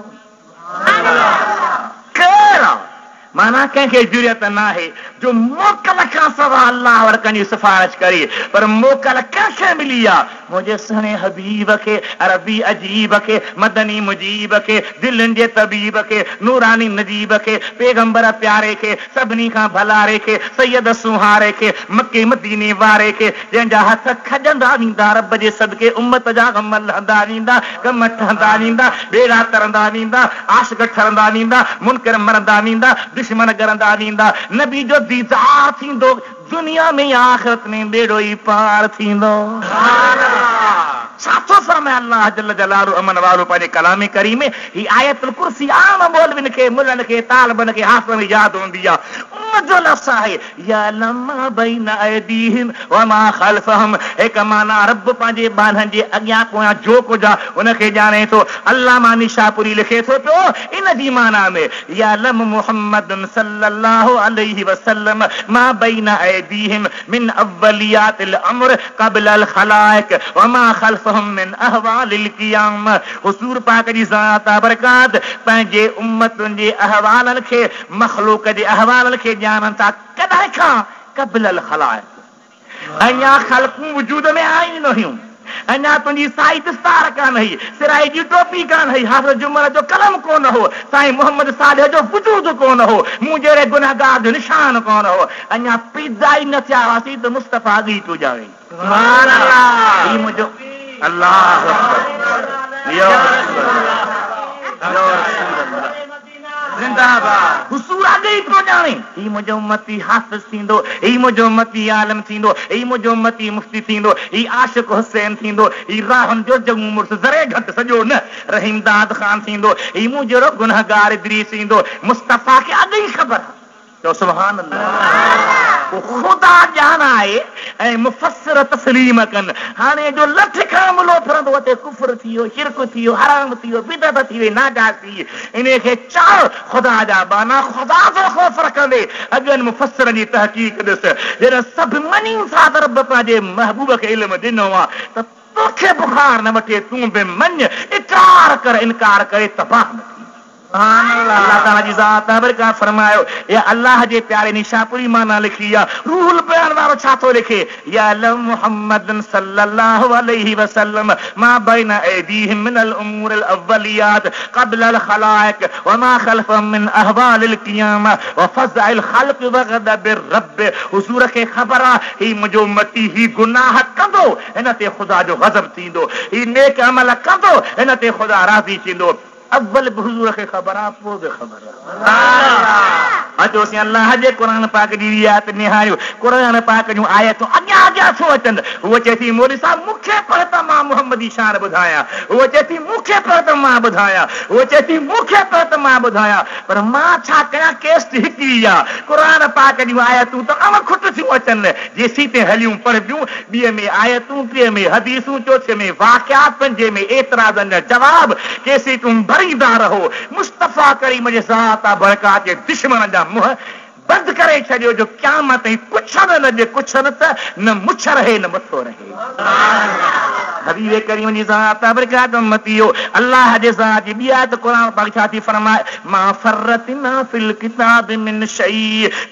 केरा माना कंहिंखे जुरियत न आहे जो मोकल खां सवाइ अल्लाह वटि कंहिंजी सिफारिश करे. पर मोकल कंहिंखे मिली आहे? मुंहिंजे सुहिणे हबीब खे, अरबी अजीब खे, मदनी मुजीब खे, दिलनि जे तबीब खे, नूरानी नजीब खे, पैगंबर प्यारे खे, सभिनी खां भलारे खे, सैयद सुहारे खे, मके मदीने वारे खे, जंहिंजा हथ खजंदा वेंदा रब जे सदके उम्मत जा गम लहंदा वेंदा, कम ठहंदा वेंदा, बेड़ा तरंदा वेंदा, आशिक ठरंदा वेंदा, मुनकर मरंदा वेंदा, दुश्मन करंदा वेंदा. नबी जो दीदार थींदो दुनिया में आखिरत में बेड़ो ई पार थींदो. छा थो फरमाए अल्लाह जल जलालहू अमन वारो पंहिंजे कलाम करीम में? ही आयतुल कुर्सी आम मौलविन खे, मुल्लनि खे, तालिबनि खे हाफ़िज़नि में यादि हूंदी आहे. उनजो लफ़्ज़ आहे यअलम मा बैन अयदीहिम व मा ख़ल्फ़हुम. हिकु माना रब पंहिंजे बाननि जे अॻियां पोयां जो कुझु आहे उनखे ॼाणे थो. अल्लामा निशापुरी लिखे थो पियो इन जी माना में यअलम मुहम्मदुन सल्लल्लाहु अलैहि वसल्लम मा बैन अयदीहिम मिन अव्वलियातिल अम्र क़ब्ल अल ख़लाइक व मा ख़ल्फ़हुम मिन अहवालिल क़ियाम. हुज़ूर पाक जी ज़ात बरकात पंहिंजे उम्मतुनि जे अहवालनि खे, मख़लूक़ जे अहवालनि खे ॼाणनि था. कॾहिं खां? क़ब्ल अल ख़लाइक. अञा ख़ल्क़ूं वजूद में आई न हुयूं, अञा तुंहिंजी साई दस्तार कान हुई, सिराई जी टोपी कान हुई, हाफ़िज़ जुमर जो कलम कोन हो, साईं मोहम्मद सालिह जो वजूद कोन हो, मूं जहिड़े गुनहगार जो निशान कोन हो. अञा पैदा ई न थिया हुआसीं त मुस्तफ़ा अॻी तूं ॼाणे. सुभान अल्लाह. ही मुंहिंजो अल्लाह ज़िंदाबाद. हुज़ूर अॻे ई थो ॼाणे ही मुंहिंजो उम्मती हाफ़िज़ थींदो, ही मुंहिंजो उम्मती आलिम थींदो, ही मुंहिंजो उम्मती मुफ्ती थींदो, ही आशिक़ हुसैन थींदो, ही राहन जो जमू मुर्स ज़रे घटि सॼो न रहीम दाद ख़ान थींदो, ही मूं जहिड़ो गुनहगार इदरीस थींदो. मुस्तफ़ा खे अॻे ई ख़बर आहे. चओ सुभान अल्लाह. ख़ुदा ॼाणाए ऐं मुफ़स्सिर तस्लीम कनि. हाणे जो लठ खां मुलो फिरंदो अचे कुफ़र थी वियो, शिरक थी वियो, हराम थी वियो, बिदअत थी वई, नाजाइज़ थी. इनखे चओ ख़ुदा जा बाना ख़ुदा जो ख़ौफ़ रखंदे अॻनि मुफ़स्सिर जी तहक़ीक़ ॾिस. जॾहिं सभु मञी था त रब पंहिंजे महबूब खे इल्मु ॾिनो आहे त तोखे बुखार न वठे, तूं बि मञ, इनकार करे तबाह न. अल्लाह ताला जी ज़ात बरकात फरमायो या अल्लाह जे प्यारे निशापुरी माना लिखी आहे. रूहुल बयान वारो छा थो लिखे? या अल्लाह मुहम्मदन सल्लल्लाहु अलैहि वसल्लम मा बैन अयदीहिम मिनल उमूरिल अव्वलियात क़ब्ल अल ख़लाइक व मा ख़ल्फ़हुम मिन अहवालिल क़ियाम व फ़ज़इल ख़ल्क़ व ग़ज़बिर रब. हुज़ूर खे ख़बर आहे ही मुंहिंजो उम्मती ही गुनाह कंदो, हिन ते ख़ुदा जो ग़ज़ब थींदो, ही नेक अमल कंदो, हिन ते ख़ुदा राज़ी थींदो. अव्वल हुज़ूर खे ख़बर आहे, पोइ बि ख़बर आहे. अचोसीं अल्लाह जे क़ुरान पाक जी रियायत निहारियो क़ुरान पाक जूं आयतूं अॻियां अॻियां छो अचनि उहो चए थी मौलवी साहब मूंखे पढ़ त मां मुहम्मदी शान ॿुधायां उहो चए थी मूंखे पढ़ त मां ॿुधायां उहो चए थी मूंखे पढ़ त मां ॿुधायां पर मां छा कयां केस हिकिड़ी आहे क़ुरान पाक जूं आयतूं त अणखुट थियूं अचनि जेसीं ते हलियूं पढ़बियूं ॿिए में आयतूं टीह में हदीसूं चौथे में वाक़ियात पंजे में एतिराज़नि जा जवाब केसीं तूं भरींदा रहो मुस्तफ़ा करीम जे ज़ात बरकात जे दुश्मन जा मुंहं बंदि करे छॾियो जो क़यामत ताईं कुझु न लॻे कुझु न त न मुछ रहे न मथो रहे हबीब करीम जी ज़ात बरकात उम्मतियो अल्लाह जे ज़ात जी ॿिया त क़ुरान पाक छा थी फरमाए मा फर्रतना फिल किताब मिन शै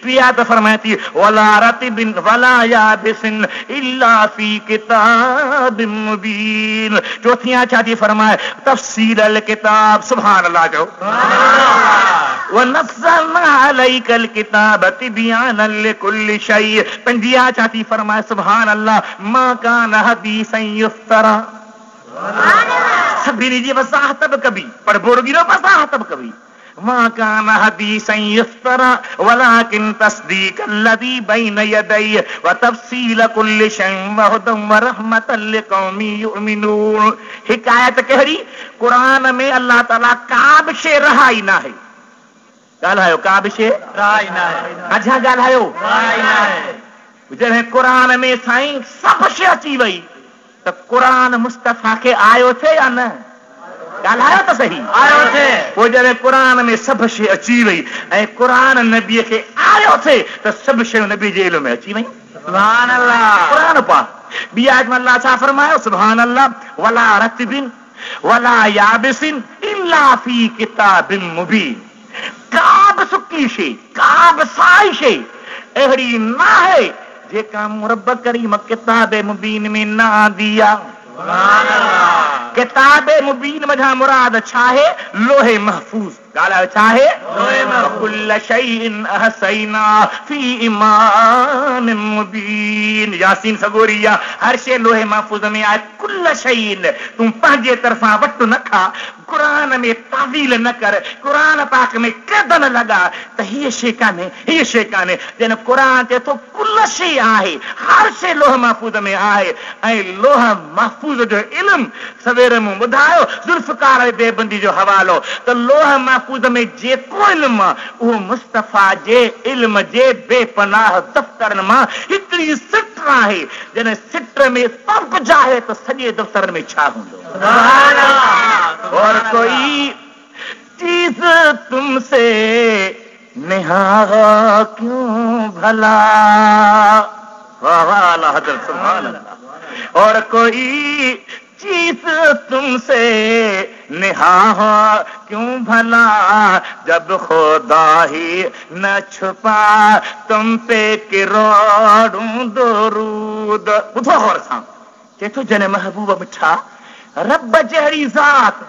पिया त फरमाए थी वला रतिबिन वला याबिसिन इल्ला फी किताब मुबीन चौथियां छा थी फरमाए तफसील अल किताब सुभान अल्लाह जो वनज़लना अलैकल किताब तिबयानन लिकुल्लि शै पंजिया छा थी फरमाए सुभान अल्लाह मा कान हदीसन युफ्तरा सभिनी जी वज़ाहत बि कबी पर बुर्गिरो वज़ाहत बि कबी मा कान हदीसन युफ्तरा वलाकिन तस्दीक अल्लज़ी बैन यदैहि व तफसील कुल्लि शै व हुदन व रहमतन लिक़ौमी युमिनून हिकायत कहिड़ी क़ुरान में अल्लाह ताला का बि शइ रहाई नाहे ॻाल्हायो का बि शइ रहाई नाहे अझा ॻाल्हायो रहाई नाहे जॾहिं क़ुरान में साईं सभु शइ अची वई त क़ुरान मुस्तफ़ा खे आयो थे या न ॻाल्हायो त सही आयो थे पोइ जॾहिं क़ुरान में सभु शइ अची वई ऐं क़ुरान नबीअ खे आयो थे त सभु शयूं नबी जे इल्म में अची वई सुभान अल्लाह क़ुरान पाक ॿी आयत में अल्लाह छा फरमायो सुभान अल्लाह वला रतिबिन वला याबिसिन इल्ला फी किताबिन मुबीन का बि सुकी शइ का बि साई शइ अहिड़ी न आहे जेका रब करीम किताब मुबीन में न आंदी आहे किताब मुबीन मथां मुराद छा आहे लोहे महफूज़ ॻाल्हायो छा आहे कुल्ल शैइन अहसैना फी इमाम मुबीन यासीन सगोरी आहे हर शइ लोहे महफूज़ में आहे कुल्ल शैइन तूं पंहिंजे तरफ़ां वटि न खा क़ुरान में तावील न कर क़ुरान पाक में क़ैद न लॻा त हीअ शइ कान्हे जॾहिं क़ुरान चए थो कुल शइ आहे हर शइ लोह महफूज़ में आहे ऐं लोह महफूज़ जो इल्मु सवेर मूं ॿुधायो ज़ुल्फ़कार देवबंदी जो हवालो त लोह महफूज़ में जेको इल्मु आहे उहो मुस्तफ़ा जे इल्म जे बेपनाह दफ़्तरनि मां हिकिड़ी सिट आहे जॾहिं सिट में सभु कुझु आहे त सॼे दफ़्तर में छा हूंदो और कोई चीज तुमसे नेहा क्यों भला हज़रत सुभान अल्लाह और कोई चीज तुमसे नेहा क्यों भला जब खुदा ही न छुपा तुम पे करोड़ों दरूद ॿुधो गौर सां चए थो जॾहिं महबूब मिठा रब जहिड़ी ज़ात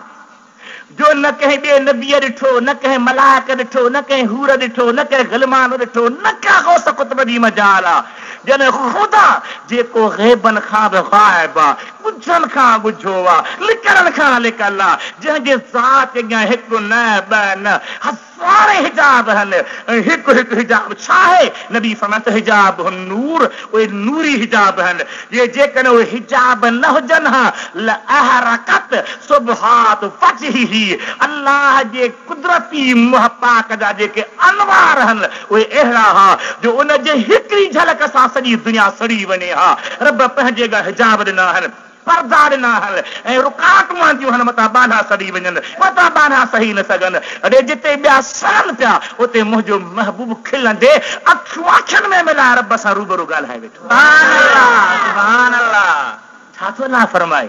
जो न कंहिं ॿिए नबीअ ॾिठो न कंहिं मलाइक ॾिठो न कंहिं हूर ॾिठो न कंहिं ग़ुलमान ॾिठो न कंहिं गौस कुतुब जी मजाल आहे जॾहिं ख़ुदा जेको ग़ैबनि खां बि ग़ाइब आहे ॿुझनि खां ॿुझो आहे लिकनि खां लिकल आहे जंहिंजे ज़ात अॻियां हिकु न ॿ न हज़ारे हिजाब आहिनि ऐं हिकु हिकु हिजाब छा आहे नबी फरमाए त हिजाब नूर उहे नूरी हिजाब आहिनि जे जेकॾहिं उहे हिजाब न हुजनि हा लअहरकत सुबहात वजहिही अल्लाह जे कुदरती मुंहं पाक जा जेके अनवार आहिनि उहे अहिड़ा हा जो उन जे हिकिड़ी झलक सां सॼी दुनिया सड़ी वञे हा रब पंहिंजे ग हिजाब ॾिना आहिनि पर्दा ॾिना आहिनि ऐं रुकावट मांदियूं आहिनि मथां बाना सड़ी वञनि मथां बाना सही न सघनि अड़े जिते ॿिया सड़नि पिया उते मुंहिंजो महबूब खिलंदे अखियूं अखियुनि में मिलाए रब सां रूबरू ॻाल्हाए वेठो सुभान अल्लाह छा थो अल्लाह फरमाए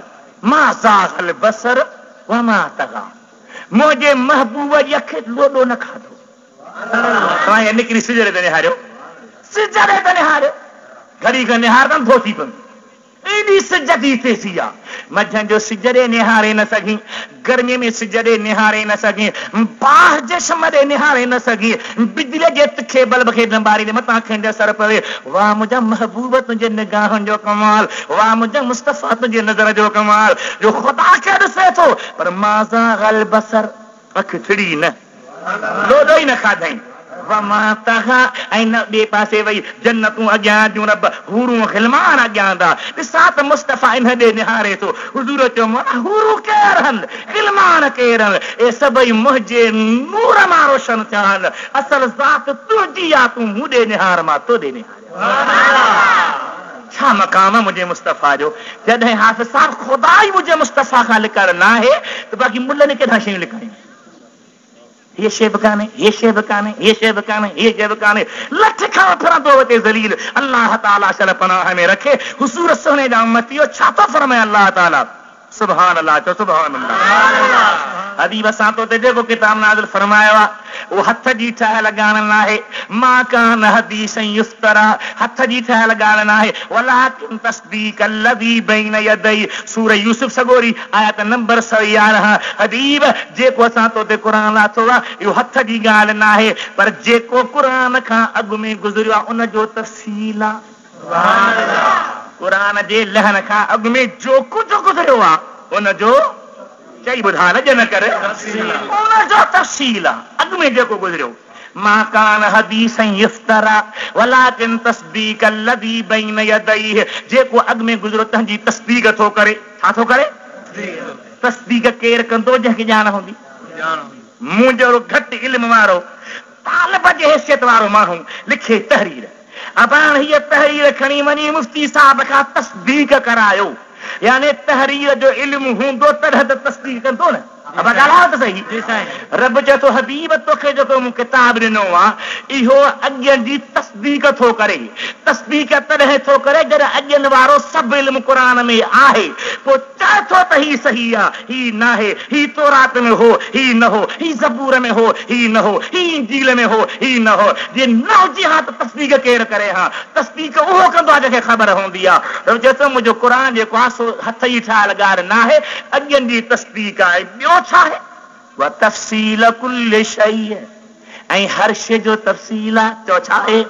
मा ज़ाग़ल बसर व मा तग़ा मुंहिंजे महबूब जी अखि लोॾो न खाधो तव्हां निकिरी सिजड़े ते निहारियो घड़ी खां निहारनि धोती पन एॾी सिज थी थिएसी आहे मंझंदि जो सिजड़े निहारे न सघी गर्मीअ में सिजड़े निहारे न सघी बाहि जे शम ॾे निहारे न सघी बिजलीअ जे तिखे बल्ब खे न ॿारी मथां खंड असर पवे वाह मुंहिंजा महबूब तुंहिंजे निगाहनि जो कमाल वाह मुंहिंजा मुस्तफ़ा तुंहिंजे नज़र जो कमाल जो ख़ुदा खे ॾिसे थो पर माज़ा गल बसर अखि थिड़ी न लोॾो ई न खाधई वमा तहा ऐं न ॿिए पासे वई जन्नतूं अॻियां जूं रब हूरूं ख़िलमान अॻियां दा ॾिसां त मुस्तफ़ा इन ॾे निहारे थो हुज़ूर चयो हूरूं केर आहिनि ख़िलमान केर आहिनि ए सभई मुंहिंजे नूर मां रोशन थिया आहिनि असल ज़ात तुंहिंजी आहे तूं मूं ॾे निहार मां तो ॾे निहार छा मक़ाम आहे मुंहिंजे मुस्तफ़ा जो जॾहिं हाफ़िज़ साहब ख़ुदा ई मुंहिंजे मुस्तफ़ा खां लिकायल न आहे त बाक़ी मुल्हनि केॾा शयूं लिकायूं ये शइ बि कान्हे ये शइ बि कान्हे ये शइ बि कान्हे ये शइ बि कान्हे लठ खां फिरंदो वटे ज़लील अल्लाह ताला शल पनाह में रखे हुज़ूर सोने जा उम्मतियो छा थो फरमाए अल्लाह ताला सुभान अल्लाह चओ सुभान अल्लाह हबीब सां तो ते जेको किताब नाज़िल फरमायो आहे वो हथ जी ठहियल ॻाल्हि न आहे मां कान हदीस युफ्तरा हथ जी ठहियल ॻाल्हि न आहे वलाकिन तस्दीक लज़ी बैन यदै सूरह यूसुफ सगोरी आयत नंबर 111 हबीब जेको असां तो ते क़ुरान लाथो आहे इहो हथ जी ॻाल्हि न आहे पर जेको क़ुरान खां अॻु में गुज़रियो आहे उन जो तफ़सील आहे सुभान अल्लाह क़ुरान जे लहन खां अॻु में जो कुझु गुज़रियो आहे उन जो चई ॿुधा न ॼण करे उन जो तफ़सील आहे अॻु में जेको गुज़रियो मां कान हदीस युफ्तरा वलाकिन तस्दीक लज़ी बैन यदैहि जेको अॻु में गुज़रियो तंहिंजी तस्दीक थो करे छा थो करे तस्दीक केर कंदो जंहिंखे ॼाण हूंदी मूं जहिड़ो घटि इल्म वारो तालिब जे हैसियत वारो माण्हू लिखे तहरीर अब हीअ तहरीर खणी वञी मुफ्ती साहब खां तस्दीक करायो यानी तहरीर जो इल्म हूंदो तॾहिं त तस्दीक कंदो न अब ॻाल्हायो त सही रब चए थो हबीब तोखे जेको मूं किताब ॾिनो आहे इहो अॻियनि जी तस्दीक थो करे तस्दीक तॾहिं थो करे जॾहिं अॻियनि वारो सभु इल्म क़ुरान में आहे पोइ चए थो त ही सही आहे ही न आहे ही तौरात में हो ही न हो ही ज़बूर में हो ही न हो ही इंजील में हो ही न हो जे न हुजे हा त तस्दीक केरु करे हा तस्दीक उहो कंदो आहे जंहिंखे ख़बर हूंदी आहे चए थो मुंहिंजो क़ुरान जेको आहे सो हथ ई ठहियल ॻाल्हि न आहे अॻियनि जी तस्दीक आहे ॿियो छा आहे व तफ़सील कुल शइ ऐं हर शइ जो तफ़सील आहे चओ छा आहे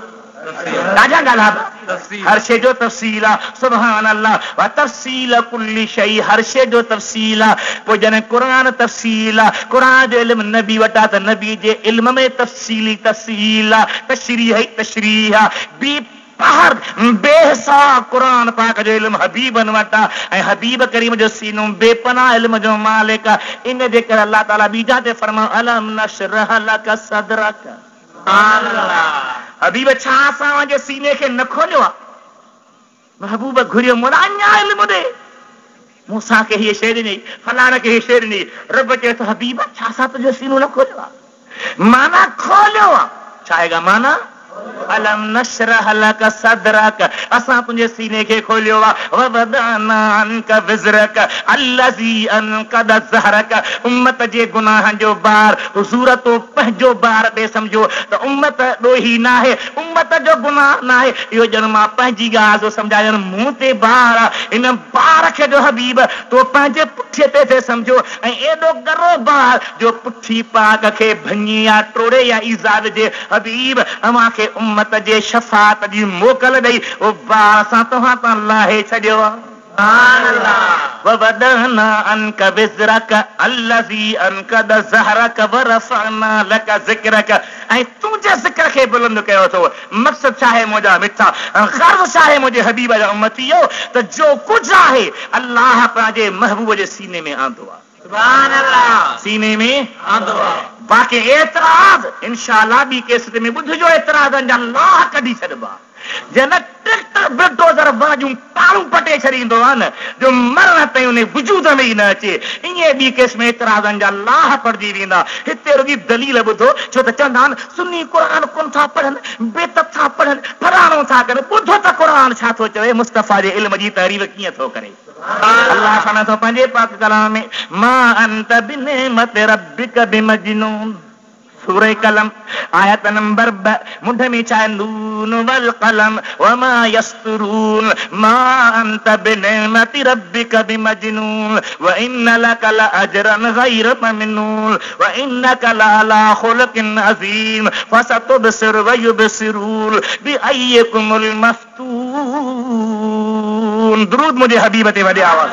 ताज़ा ॻाल्हि हर शइ जो तफ़सील आहे सुभान अल्लाह व तफ़सील कुल शइ हर शइ जो तफ़सील आहे पोइ जॾहिं क़ुरान तफ़सील आहे क़ुरान जो इल्म नबी वटा त नबी जे इल्म में तफ़सीली तफ़सील आहे तशरीह तशरीह आहे ॿी हर बेहिसाब क़ुरान पाक जो इल्म हबीबन वटा ऐं हबीब करीम जो सीनो बेपनाह इल्म जो मालिक आहे इन जे करे अल्लाह ताला बीजा ते फरमायो अलम नशरह लक सदरक हबीब छा असां जे सीने खे न खोलियो आहे महबूब घुरियो मोला अञा इल्म ॾे मूंसां खे हीअ शइ ॾिनी फलाणे खे हीअ शइ ॾिनी रब चए थो हबीब छा असां तुंहिंजो सीनो न खोलियो आहे माना खोलियो आहे छा आहे माना अलम नशरह लक सदरक असां तुंहिंजे सीने खे खोलियो आहे ववदअना अन्क विज़रक अल्लज़ी अनक़द ज़हरक उम्मत जे गुनाहनि जो बार हुज़ूर तो पंहिंजो बार ॾे सम्झो त उम्मत ॾोही न आहे उम्मत जो गुनाह न आहे इहो ॼण मां पंहिंजी ॻाल्हि थो सम्झायां मूं ते बार आहे इन बार खे जो हबीब तो पंहिंजे पुठीअ ते थे सम्झो ऐं एॾो गरो बार जो पुठी पाक खे भञी या टोड़े या ईज़ा विझे हबीब अव्हां खे उम्मत जे शफ़ाअत जी मोकल ॾेई उहो बार सां तव्हां तां लाहे छॾियो आहे ववदअना अन्क विज़रक अल्लज़ी अनक़द ज़हरक वरफ़अना लक ज़िक्रक ऐं तुंहिंजे ज़िक्र खे बुलंद कयो अथव मक़सद छा आहे मुंहिंजा मिठा ग़र्ज़ छा आहे मुंहिंजे हबीब जा उम्मतियो त जो कुझु आहे अल्लाह पंहिंजे महबूब जे सीने में आंदो आहे सुभान अल्लाह सीने में आंदो आहे बाक़ी एतिराज़ इंशाअल्लाह ॿी केसत में ॿुधजो एतिराज़ अल्लाह कढी छॾिबो आहे जन ट्रैक्टर बुलडोज़र वाजूं तारूं पटे छॾींदो आहे न जो मरण ताईं उन वजूद में ई न अचे ईअं ॿी केस में एतिराज़ अल्लाह पढ़जी वेंदा हिते रुॻी दलील ॿुधो छो त चवंदा आहिनि सुन्नी क़ुरान कोन था पढ़नि बेतत था पढ़नि फलाणो था कनि ॿुधो त क़ुरान छा थो चवे मुस्तफ़ा जे इल्म जी तारीफ़ कीअं थो करे अल्लाह फरमाए थो पंहिंजे पाक कलाम में मा अंत बिनिमत रब्बिक बिमजनून सूरह कलम आयत नंबर 2 मुंड में चाहे नून वल कलम वमा यस्तरून मा अंत बिनिमति रब्बिक बिमजनून व इन लक लअजरन गैर ममनून व इन्नक लअला खुलकिन अज़ीम फसतुबसिर व युबसिरून बिअय्यकुमुल मफ्तून दुरूद मुझे हबीब ते वॾे आवाज़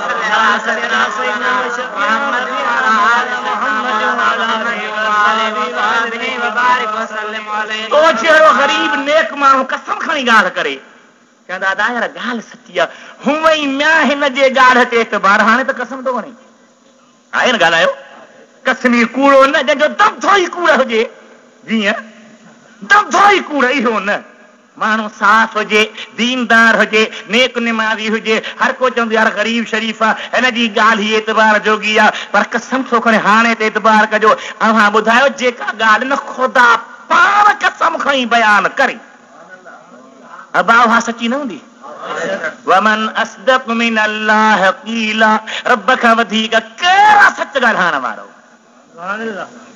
तो जहिड़ो ग़रीब नेक माण्हू कसम खणी ॻाल्हि करे चवंदा दादा यार ॻाल्हि सची आहे हूअं ई म्या हिन जे ॻाल्हि ते एतबार हाणे त कसम थो वणे आहे न ॻाल्हायो कसमी कूड़ो न जंहिंजो दबधो ई कूड़ हुजे जीअं दबधो ई कूड़ इहो न माण्हू साफ़ हुजे दीनदार हुजे नेक निमाज़ी हुजे हर को चवंदो यार ग़रीब शरीफ़ आहे हिन जी ॻाल्हि ई एतबार जोगी आहे पर कसम थो खणे हाणे त एतबार कजो अव्हां ॿुधायो जेका ॻाल्हि न ख़ुदा पाण कसम खणी बयानु करे अबा उहा सची न हूंदी वमन अस्दक़ मिन अल्लाह क़ीला रब खां वधीक कहिड़ा सच ॻाल्हाइण वारो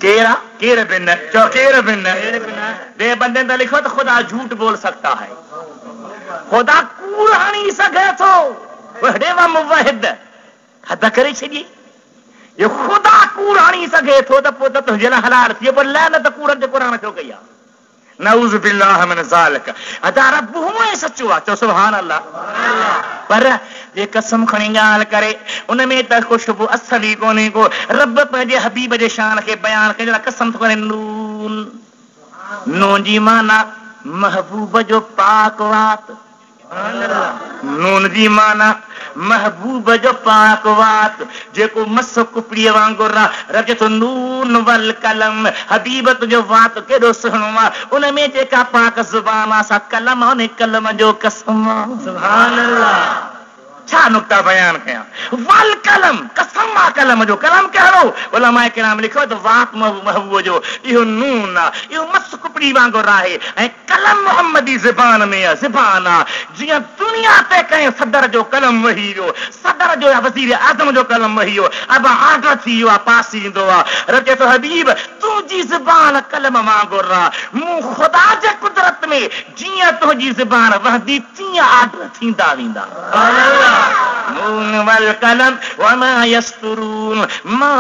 केरा केर बिन चो केर बिन जे बंदे ते लिखो तो खुदा झूठ बोल सकता है खुदा कूड़ हणी सघे थो वॾे व मुवहिद हद करे छॾी ये खुदा कूड़ हणी सघे थो त पोइ त तुंहिंजे लाइ हलाल थी पर लानत कूड़नि जे क़ुर छो कई आहे नऊज़ बिल्लाह मिन ज़ालिक अदा रब हुए सचो आहे चो सुभान अल्लाह पर जे कसम खणी ॻाल्हि करे उन में त खुशबू असली कोन्हे को रब पंहिंजे हबीब जे शान खे बयानु करण लाइ कसम थो करे नून नून जी माना महबूब जो पाक वात नून जी माना महबूब जो पाक वात जेको मस कुपड़ीअ वांगुरु आहे रजे थो नून वल कलम हबीब तुंहिंजो वात केॾो सुहिणो आहे उन में जेका पाक ज़ुबान आहे सा कलम उन कलम जो कसम सुभान अल्लाह छा नुक्ता बयान कयां वल कलम कसम आहे कलम जो कलम कहिड़ो उलमाए किराम लिखो त वात महबूब जो इहो नून आहे इहो मस कुपड़ी वांगुरु आहे ऐं कलम मुहम्मदी ज़बान में आहे ज़बान आहे जीअं दुनिया ते कंहिं सदर जो कलम वही वियो सदर जो या वज़ीर आज़म जो कलम वही वियो अब आर्डर थी वियो आहे पास ईंदो आहे रजे थो हबीब तुंहिंजी ज़बान कलम वांगुरु आहे मूं ख़ुदा जे कुदरत में जीअं तुंहिंजी ज़बान वहंदी तीअं आर्डर थींदा वेंदा नून वल कलम वमा यस्तुरून मा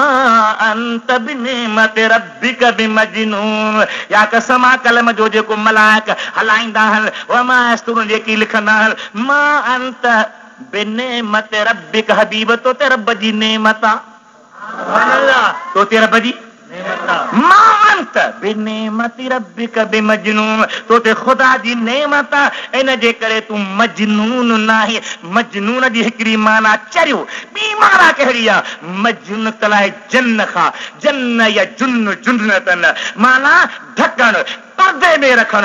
अंत बिनिमत रब्बिक बिमजनून या कसम आहे कलम जो जेको मलाइक हलाईंदा आहिनि वमा यस्तुरून जेकी लिखंदा आहिनि मा अंत बिनिमत रब्बिक हबीब तो ते रब जी नेमत आहे सुभान अल्लाह तो ते रब जी मा अंत बिनेमति रब्बिक बिमजनून तो ते खुदा जी नेमत इन जे करे तूं मजनून नाहे मजनून जी हिकिड़ी माना चरियो ॿी माना कहिड़ी आहे मजनून तलाए जन्न खां जन्न या जुन्न जुन्नतन माना ढकण पर्दे में रखण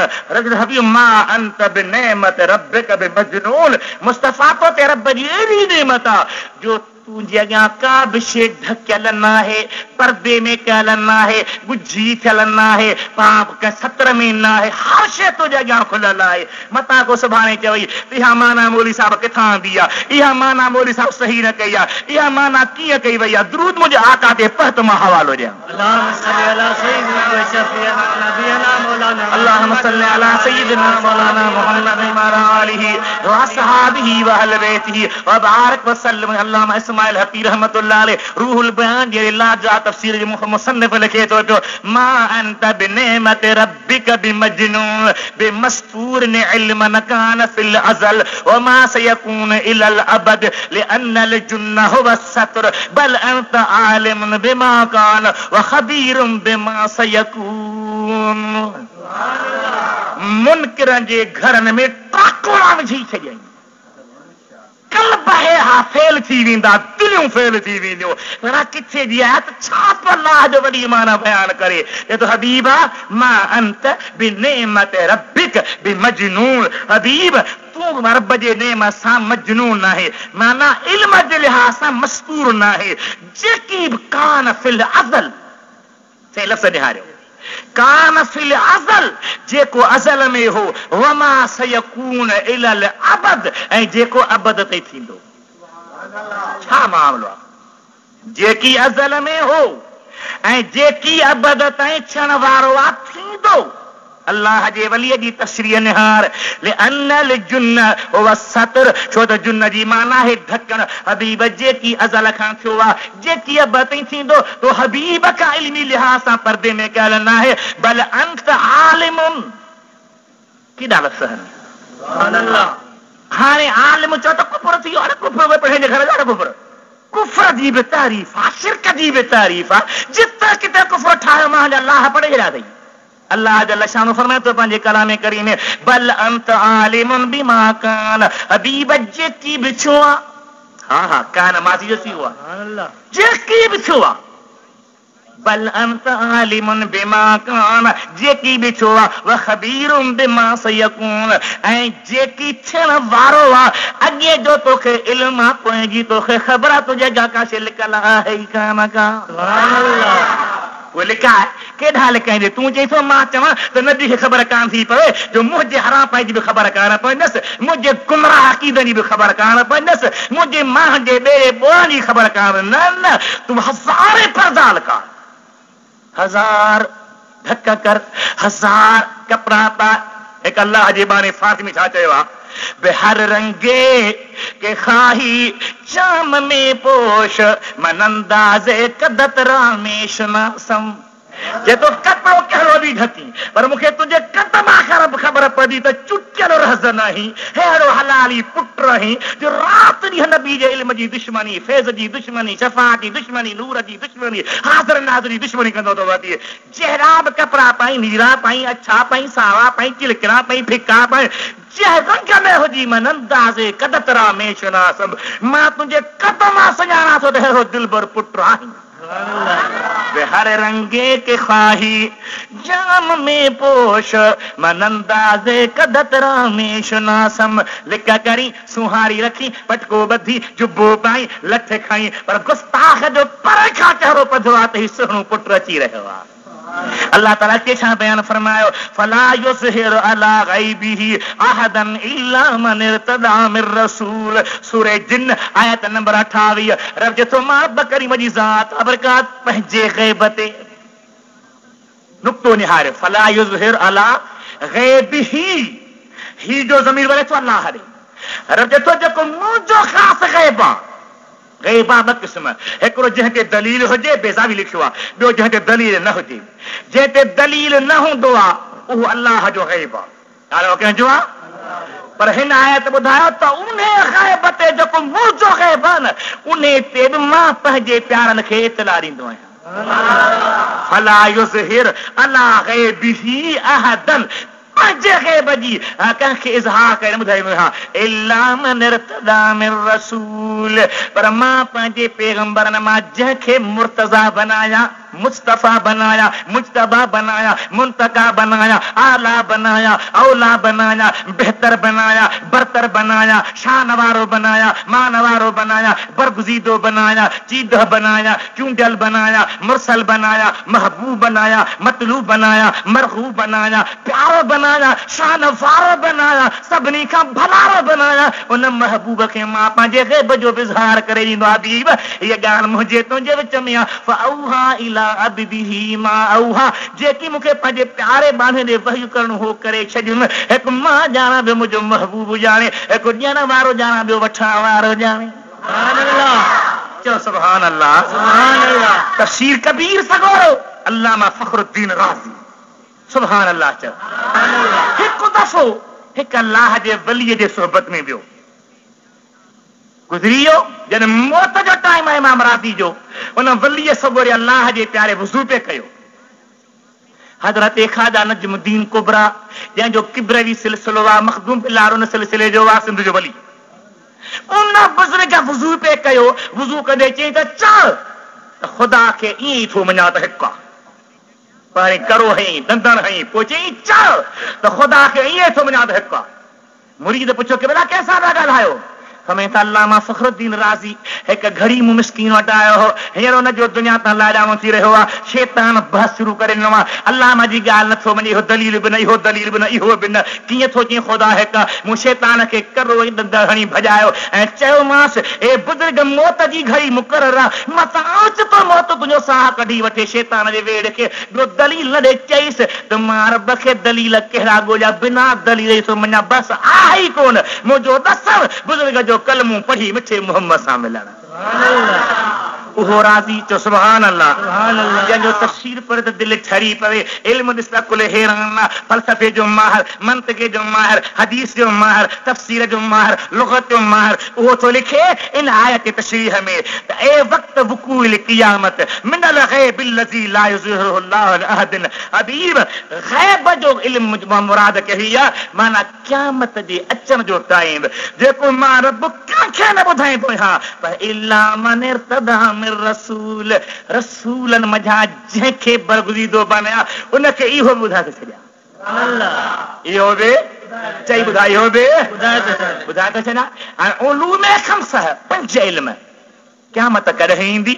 हबीब मा अंत बिनेमत रब्बिक बिमजनून मुस्तफा तो ते रब जी अहिड़ी नेमत आहे जो तुंहिंजे अॻियां का बि शइ ढकियल न आहे पर्दे में कयल न आहे गुझी थियल न आहे पाप कंहिं सत्र में न आहे हर शइ तुंहिंजे अॻियां खुलियल आहे मतां को सुभाणे चवई इहा माना मौली साहिब किथां आंदी आहे इहा माना मौली साहिब सही न कई आहे इहा माना कीअं कई वई आहे दरूद मुंहिंजे आका ते पढ़ त मां हवालो ॾियां اللهم صل على سيدنا مولانا محمد وعلى آله وصحبه وأهل بيته وبارك وسلم اللهم اسماعيل حقی رحمت اللہ علیہ روح البیان یہ لا جا تفسیر مصنف لکھے تو ما انت بنعمت ربك بمجنون بمستور علم كان في الازل وما سيكون الى الابد لان الجن هو الستر بل انت عالم بما كان وخبير بما سيكون मुनकिरनि जे घरनि में टाकोड़ा विझी छॾियईं कल्ब है हा फेल थी वेंदा दिलियूं फेल थी वेंदियूं पर किथे जी आहे त छा अल्लाह जो वॾी माना बयानु करे त हबीबा मा अंत बिनेमत रब्बिक बिमजनून हबीब तूं रब जे नेमत सां मजनून न आहे माना इल्म जे लिहाज़ सां मस्तूर न आहे जेकी बि कान फिल अज़ल से लफ़्ज़ ॾियारियो कान फिल अज़ल जेको अज़ल में हो वमा सयकून इलल अबद ऐं जेको अबद ते थींदो छा मामलो आहे जेकी अज़ल में हो ऐं जेकी अबद ताईं थियण वारो आहे थींदो अल्लाह जे वलीअ जी तशरीह निहार लिअन्नल जुन्न हुव सतर छो त जुन्न जी माना आहे ढकण हबीब जेकी अज़ल खां थियो आहे जेकी अबद ताईं थींदो तो हबीब खां इल्मी लिहाज़ सां पर्दे में कयल न आहे बल अंत आलिमुन केॾा लफ़्ज़ आहिनि सुभान अल्लाह हाणे आलिम चओ त कुफर थी वियो हाणे कुफर पंहिंजे घर जा कुफर कुफर जी बि तारीफ़ आहे शिरक जी बि तारीफ़ आहे जिते किथे कुफर ठाहियो मां अलाह पढ़े छॾिया अथई अल्लाह जल्ल शानो फरमाए तो पंहिंजे कलाम करीम में बल अंत आलिमुन बिमा कान हबीब जेकी बि थियो आहे हा हा कान माजी जो थी हुआ जेकी बि थियो आहे बल अंत आलिमुन बिमा कान जेकी बि थियो आहे व खबीरुम बिमा सयकून ऐं जेकी थियण वारो आहे अॻे जो तोखे इल्म आहे पोइ जी तोखे ख़बर आहे तुंहिंजे गा का शइ लिकल आहे ई कान का वो लिखा है केॾा लिखाईंदे तूं चई थो मां चवां त नबी खे ख़बर कान थी पवे जो मुंहिंजे हराम पाई जी बि ख़बर कान पवंदसि मुंहिंजे गुमराह अक़ीदनि जी बि ख़बर कान पवंदसि मुंहिंजे मां जे ॿेड़े ॿोड़नि जी ख़बर कान न न तूं हज़ारे पर्दा लिका हजार ढक कर हजार कपिड़ा पाए हिकु अल्लाह जे बाने फारसी में छा चयो आहे बेहर रंगे के खाही चाम में पोश मनंदाज़े कदत रामेश नासम जे तो कपिड़ो कहिड़ो बि ढकी पर मूंखे तुंहिंजे कद मां ख़बर पवंदी त चुटियल रहज़ नाही अहिड़ो हलाली पुट रही जो राति ॾींहुं नबी जे इल्म जी दुश्मनी फैज़ जी दुश्मनी शफ़ाअत जी दुश्मनी नूर जी दुश्मनी हाज़िर नाज़िर जी दुश्मनी कंदो थो वञे जहिड़ा बि कपिड़ा पाई नीरा पाई अछा पाई सावा पाई चिलकड़ा पाई फिका पाई जंहिं रंग में हुजी मन अंदाज़े कदत रामेश नासम मां तुंहिंजे कद मां सुञाणा थो त अहिड़ो दिलबर पुट आहीं हर रंगे के खाही जाम में पोश मनंदाज़े कदत रामेश नासम लिका करी सुहारी रखी पटको बधी जुब्बो पाई लठ खाई पर गुस्ताख जो पर खां चहिरो पधो आहे त ही सुहिणो पुट अची रहियो आहे अल्लाह ताला के छा बयान फरमायो फला युज़हिर अला गैबिही अहदन इल्ला मन इर्तदा मिर रसूल सूरह जिन आयत नंबर 28 रब जे तो मां बकरी मजी ज़ात अबरकात पंहिंजे गैब ते नुक्तो निहारे फला युज़हिर अला गैबिही ही जो ज़मीर वले तो अल्लाह दे रब जे तो जेको मुंहिंजो ख़ास गैब आहे गैबा ॿ क़िस्म हिकिड़ो जंहिं ते दलील हुजे बेज़ावी लिखियो आहे ॿियो जंहिं ते दलील न हुजे जंहिं ते दलील न हूंदो आहे उहो अल्लाह जो गैब आहे नालो कंहिंजो आहे पर हिन आयत ॿुधायो त उन गैब ते जेको मुंहिंजो गैब आहे न उन ते बि मां पंहिंजे प्यारनि खे इतला ॾींदो आहियां फला युज़हिर अला गैबिही अहदन पंहिंजे गैब जी कंहिंखे इज़हार करे ॿुधायो हा इल्ला मन इर्तदा मिर रसूल पर मां पंहिंजे पैगंबरनि मां जंहिंखे मुर्तज़ा बनाया मुस्तफ़ा बनाया मुज्तबा बनाया मुंतका बनाया आला बनाया औला बनाया बेहतर बनाया बरतर बनाया शान वारो बनाया मान वारो बनाया बरगुज़ीदो बनाया चीदह बनाया चूंडियल बनाया मुरसल बनाया महबूब बनाया मतलूब बनाया मरगूब बनाया प्यारो बनाया शान वारो बनाया सभिनी खां भलारो बनाया उन महबूब खे मां पंहिंजे गैब जो इज़हार करे ॾींदो आहे हबीब हीअ ॻाल्हि मुंहिंजे तुंहिंजे विच में आहे फअौहा इला अब्दिही मा औहा जेकी मूंखे पंहिंजे प्यारे बांधे ॾे वही करणो हो करे छॾियुमि हिकु मां ॼाणा ॿियो मुंहिंजो महबूब ॼाणे हिकु ॾियण वारो ॼाणा ॿियो वठण वारो ॼाणे चओ सुभान अल्लाह सुभान अल्लाह तफसीर कबीर सगोरो अल्लामा फखरुद्दीन राज़ी सुभान अल्लाह चओ हिकु दफ़ो हिकु अल्लाह जे वलीअ जे सोहबत में वियो गुज़री वियो जॾहिं मौत जो टाइम आहे इमाम राज़ी जो उन वलीअ सगोरे अल्लाह जे प्यारे वुज़ू पे कयो हज़रत ख़ाजा नजमुद्दीन कुबरा जंहिंजो किबरवी सिलसिलो आहे मखदूम बिलार उन सिलसिले जो आहे सिंध जो वली उन बुज़ुर्ग वुज़ू पे कयो वुज़ू कंदे चई त चल त ख़ुदा खे ईअं ई थो मञा त हिकु आहे पहिरीं करो हई दंदण हई पोइ चई चल त ख़ुदा खे ईअं थो मञा त हिकु आहे मुरीद पुछो कि भला कंहिंसां था ॻाल्हायो समय अल्लामा फखरुद्दीन राज़ी हिकु गरीब मिस्कीन वटि आयो हो हींअर हुनजो दुनिया तां लाॾाणो थी रहियो आहे शैतान बहस शुरू करे ॾिनो आहे अल्लामा जी ॻाल्हि नथो मञे इहो दलील बि न इहो दलील बि न इहो बि न कीअं थो चई ख़ुदा हिकु आहे मूं शैतान खे करो ॾंद हणी भॼायो ऐं चयोमांसि ए बुज़ुर्ग मौत जी घड़ी मुक़ररु आहे मतां अच तो मौत तुंहिंजो साह कढी वठे शैतान जे वेड़ खे ॿियो दलील न ॾे चईसि त मां रब खे दलील कहिड़ा ॻोल्हिया बिना दलील थो मञा बसि आहे ई कोन मुंहिंजो दसण बुज़ुर्ग जो कलमूं पढ़ी मिठे मोहम्मद सां मिलण उहो राज़ी चो सुभान अल्लाह जंहिंजो तफसीर पर त दिलि ठरी पवे इल्म ॾिसंदा कुल हैरान फ़लसफ़े जो माहिर मंतिक़े जो माहिर हदीस जो माहिर तफसीर जो माहिर लुग़त जो माहिर उहो थो लिखे इन आयत तशरीह में त ए वक़्त वक़ूअ क़ियामत मिनल ग़ैब लज़ी ला युज़हिरुहु अल्लाहु लिअहदिन हबीब ग़ैब जो इल्म मुराद कही आहे माना क़यामत जे अचण जो टाइम जेको मां रब कंहिंखे न ॿुधाईंदो आहियां पर इल्ला मन इर्तदा मिन रसूल रसूलन मझां जंहिंखे बरगुज़ीदो बणाया उनखे इहो ॿुधाए थो छॾियां इहो बि चई ॿुधाए इहो बि ॿुधाए थो छॾियां हाणे उलूम खम्स 5 इल्म क़यामत कॾहिं ईंदी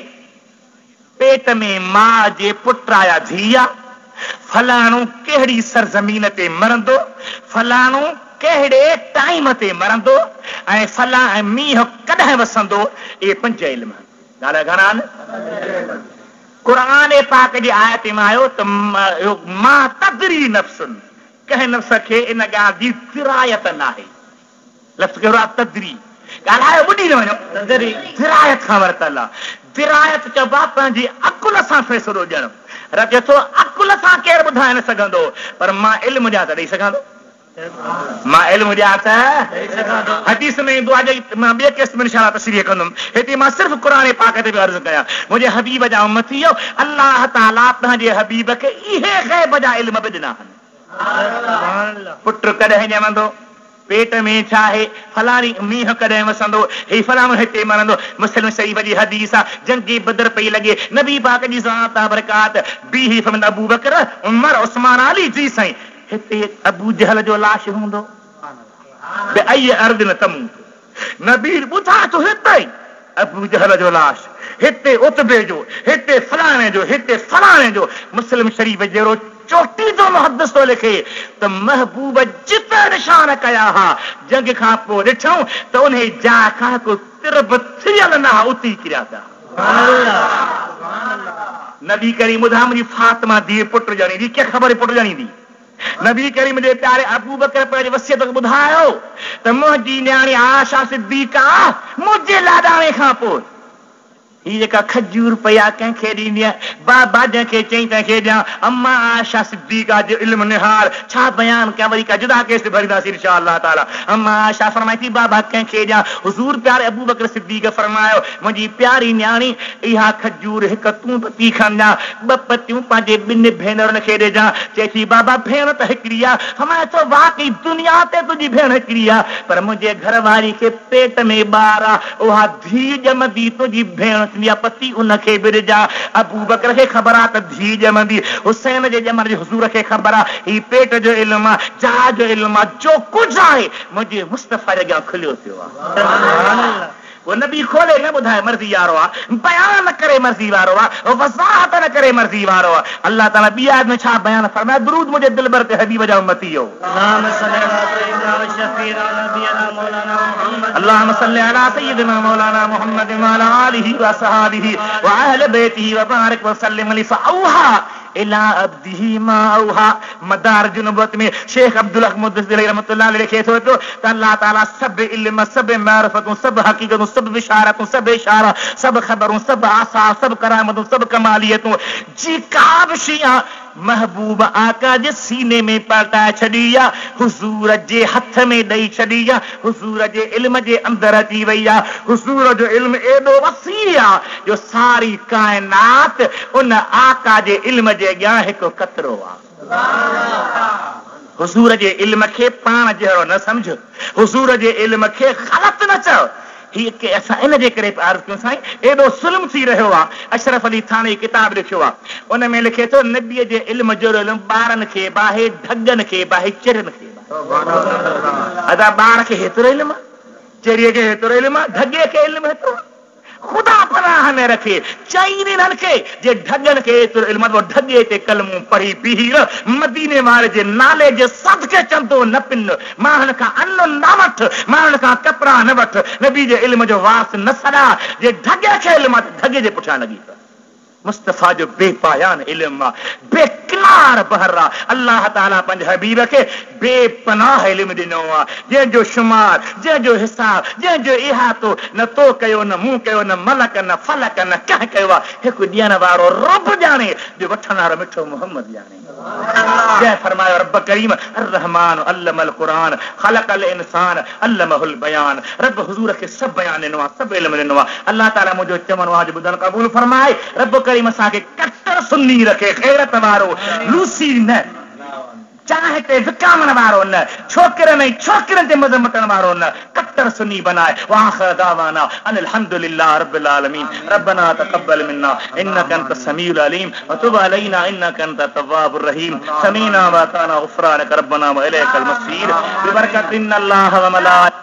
पेट में मां जे पुट आया धीअ फलाणो कहिड़ी सरज़मीन ते मरंदो फलाणो कहिड़े टाइम ते मरंदो ऐं फला मींहुं कॾहिं वसंदो इहे 5 इल्म ॻाल्हि घणा आहिनि क़ुरान पाक जी आयत में आयो त मां तदरी नफ़्सुन कंहिं नफ़्स खे इन ॻाल्हि जी दिरायत न आहे लफ़्ज़ कहिड़ो आहे तदरी ॻाल्हायो ॿुधी न वञो दिरायत खां वरितल आहे दिरायत चइबो आहे पंहिंजी अकुल सां फ़ैसिलो ॾियणु रखे थो अकुल सां केरु ॿुधाए न सघंदो पर मां इल्म ॾियां त ॾेई सघां थो मां इल्म ॾियां त हदीस में ईंदो आहे मां ॿिए केस में इशारा तशरीह कंदुमि हिते मां सिर्फ़ु क़ुरान पाक ते बि अर्ज़ु कयां मुंहिंजे हबीब जा उम्मती अल्लाह ताला पंहिंजे हबीब खे इहे ग़ैब जा इल्म बि ॾिना आहिनि पुट कॾहिं ॼमंदो पेट में छा आहे फलाणी मींहुं कॾहिं वसंदो हे फलाणो हिते मरंदो मुस्लिम शरीफ़ जी हदीस आहे जंगी बदर पई लॻे नबी पाक जी ज़ात बरकात बीही फमन अबू बकर उमर उस्मान अली जी साईं हिते अबू जहल जो लाश हूंदो अई अर्द न तमूत नबी ॿुधा तो हिते अबू जहल जो लाश हिते उतबे जो हिते फलाणे जो हिते फलाणे जो मुस्लिम शरीफ़ जहिड़ो चोटी जो मुहद्दिस थो लिखे त महबूब जिते निशान कया हा जंग खां पोइ ॾिठऊं त उन जाइ खां को तिरब थियल न उती किरिया पिया नबी करीम ॿुधा मुंहिंजी फातिमा धीअ पुट ॼणींदी कंहिं ख़बर पुट ॼणींदी नबी करीम जे प्यारे अबू बकर पंहिंजी वसियत ॿुधायो त मुंहिंजी न्याणी आशा सिद्दीक़ा मुंहिंजे लाॾाणे खां पोइ ही जेका खजूर पया कंहिंखे ॾींदी बाबा जंहिंखे चई तंहिंखे ॾियां अम्मा आशा सिद्दीक़ा जो इल्म निहार छा बयान कयां वरी का जुदा केस भरींदासीं इंशा अल्लाह ताला अम्मा आशा फरमाई थी बाबा कंहिंखे ॾियां हुज़ूर प्यारे अबू बकर सिद्दीक़ फरमायो मुंहिंजी प्यारी न्याणी इहा खजूर हिकु तूं पती खणजां 2 पतियूं पंहिंजे 2 भेनरुनि खे ॾिजां चए थी बाबा भेण त हिकिड़ी आहे फरमाए थो वाकई दुनिया ते तुंहिंजी भेण हिकिड़ी आहे पर मुंहिंजे घर वारी खे पेट में ॿार आहे उहा धीउ ॼमंदी तुंहिंजी भेण पति उनखे बि ॾिजां अबू बकर खे ख़बर आहे त धीउ ॼमंदी हुसैन जे ॼमण जी हुज़ूर खे ख़बर आहे ही पेट जो इल्म आहे जाइ जो इल्म आहे जो कुझु आहे मुंहिंजे मुस्तफ़ा जे अॻियां खुलियो पियो आहे वो नबी खोले न ॿुधाए मर्ज़ी वारो आहे बयान न करे मर्ज़ी वारो आहे वज़ाहत न करे मर्ज़ी वारो आहे अल्लाह ताला ॿी आयत में छा बयान फरमाए दुरूद मुंहिंजे दिलबर ते हबीब जा उम्मती हो अल्लाहुम्मा सल्ली अला सय्यिदिना मौलाना मुहम्मद व अला आलिहि व असहाबिहि व अहले बैतिहि व बारिक व सल्लिम अलैहि फऔहा इला अब्दिही मा औहा मदारिज नबुवत में शेख अब्दुल अहमद रहमतुल्लाह अलैहि लिखे थो त अल्लाह ताला सब इल्म सब मारिफतूं सब हकीकतूं सब बिशारतूं सब इशारा सब ख़बरूं सब आसार सब करामतूं सब कमालियतूं जी का बि शइ महबूब आका जे सीने में पलटाए छॾी आहे हुज़ूर जे हथ में ॾेई छॾी आहे हुज़ूर जे इल्म जे अंदरि अची वई आहे हुज़ूर जो इल्म एॾो वसी आहे जो सारी काइनात उन आका जे इल्म जे अॻियां हिकु कतरो आहे हुज़ूर जे इल्म खे पाण जहिड़ो न सम्झ हुज़ूर जे इल्म खे ग़लति न चओ असां इन जे करे अर्ज़ु कयूं साईं एॾो ज़ुल्म थी रहियो आहे अशरफ अली थानी किताब लिखियो आहे उन में लिखे थो नबीअ जे इल्म जो इल्म ॿारनि खे बाहे ढगनि खे बाहे चिड़ियुनि खे अदा ॿार खे हेतिरो इल्म चिड़ीअ खे हेतिरो इल्म ढगे खे इल्म हेतिरो ख़ुदा पनाह में रखे चई इन्हनि खे जे ढगनि खे एतिरो इल्म ढगे ते कलमूं पढ़ी बीही मदीने वारे जे नाले जे सदके चंदो न पिन माण्हुनि खां अन्न न वठ माण्हुनि खां कपिड़ा न वठ नबी जे इल्म जो वास न सॾा जे ढगे खे इल्म ढगे जे पुठियां लॻी पियो मुस्तफ़ा जो बेपायान इल्म आहे बेकिला पार बहरा अल्लाह ताला पंहिंजे हबीब खे बेपनाह इल्म ॾिनो आहे, जंहिंजो शुमार, जंहिंजो हिसाब, जंहिंजो इहातो न तो कयो, न मूं कयो, न मलक, न फलक, न कंहिं कयो आहे। हिकु ॾियण वारो रब ॼाणे, ॿियो वठण वारो मिठो मोहम्मद ॼाणे। जंहिं फरमायो रब करीम अर्रहमान अल्लमल क़ुरान ख़लक़ल इंसान अल्लमहुल बयान। रब हुज़ूर खे सभु बयान ॾिनो आहे, सभु इल्म ॾिनो आहे। अल्लाह ताला मुंहिंजो चवणो आहे जो ॿुधण क़बूल फरमाए। रब करीम असांखे कट्टर सुन्नी रखे, ग़ैरत वारो, लूसी न, चाहे ते विकामण वारो न, छोकिरनि ऐं छोकिरनि ते मज़ मटण वारो न, कट्टर सुन्नी बनाए। वाखिर दावाना अनिल हम्दुलिल्लाह रब्बिल आलमीन। रब्बना तक़ब्बल मिन्ना इन्नका अंतस समीउल अलीम व तुब अलैना इन्नका अंतत तव्वाबुर रहीम। समीना व अताना गुफ़रानक रब्बना व इलैकल मसीर। बिबरकतिन्नल्लाह व मलाइकतहु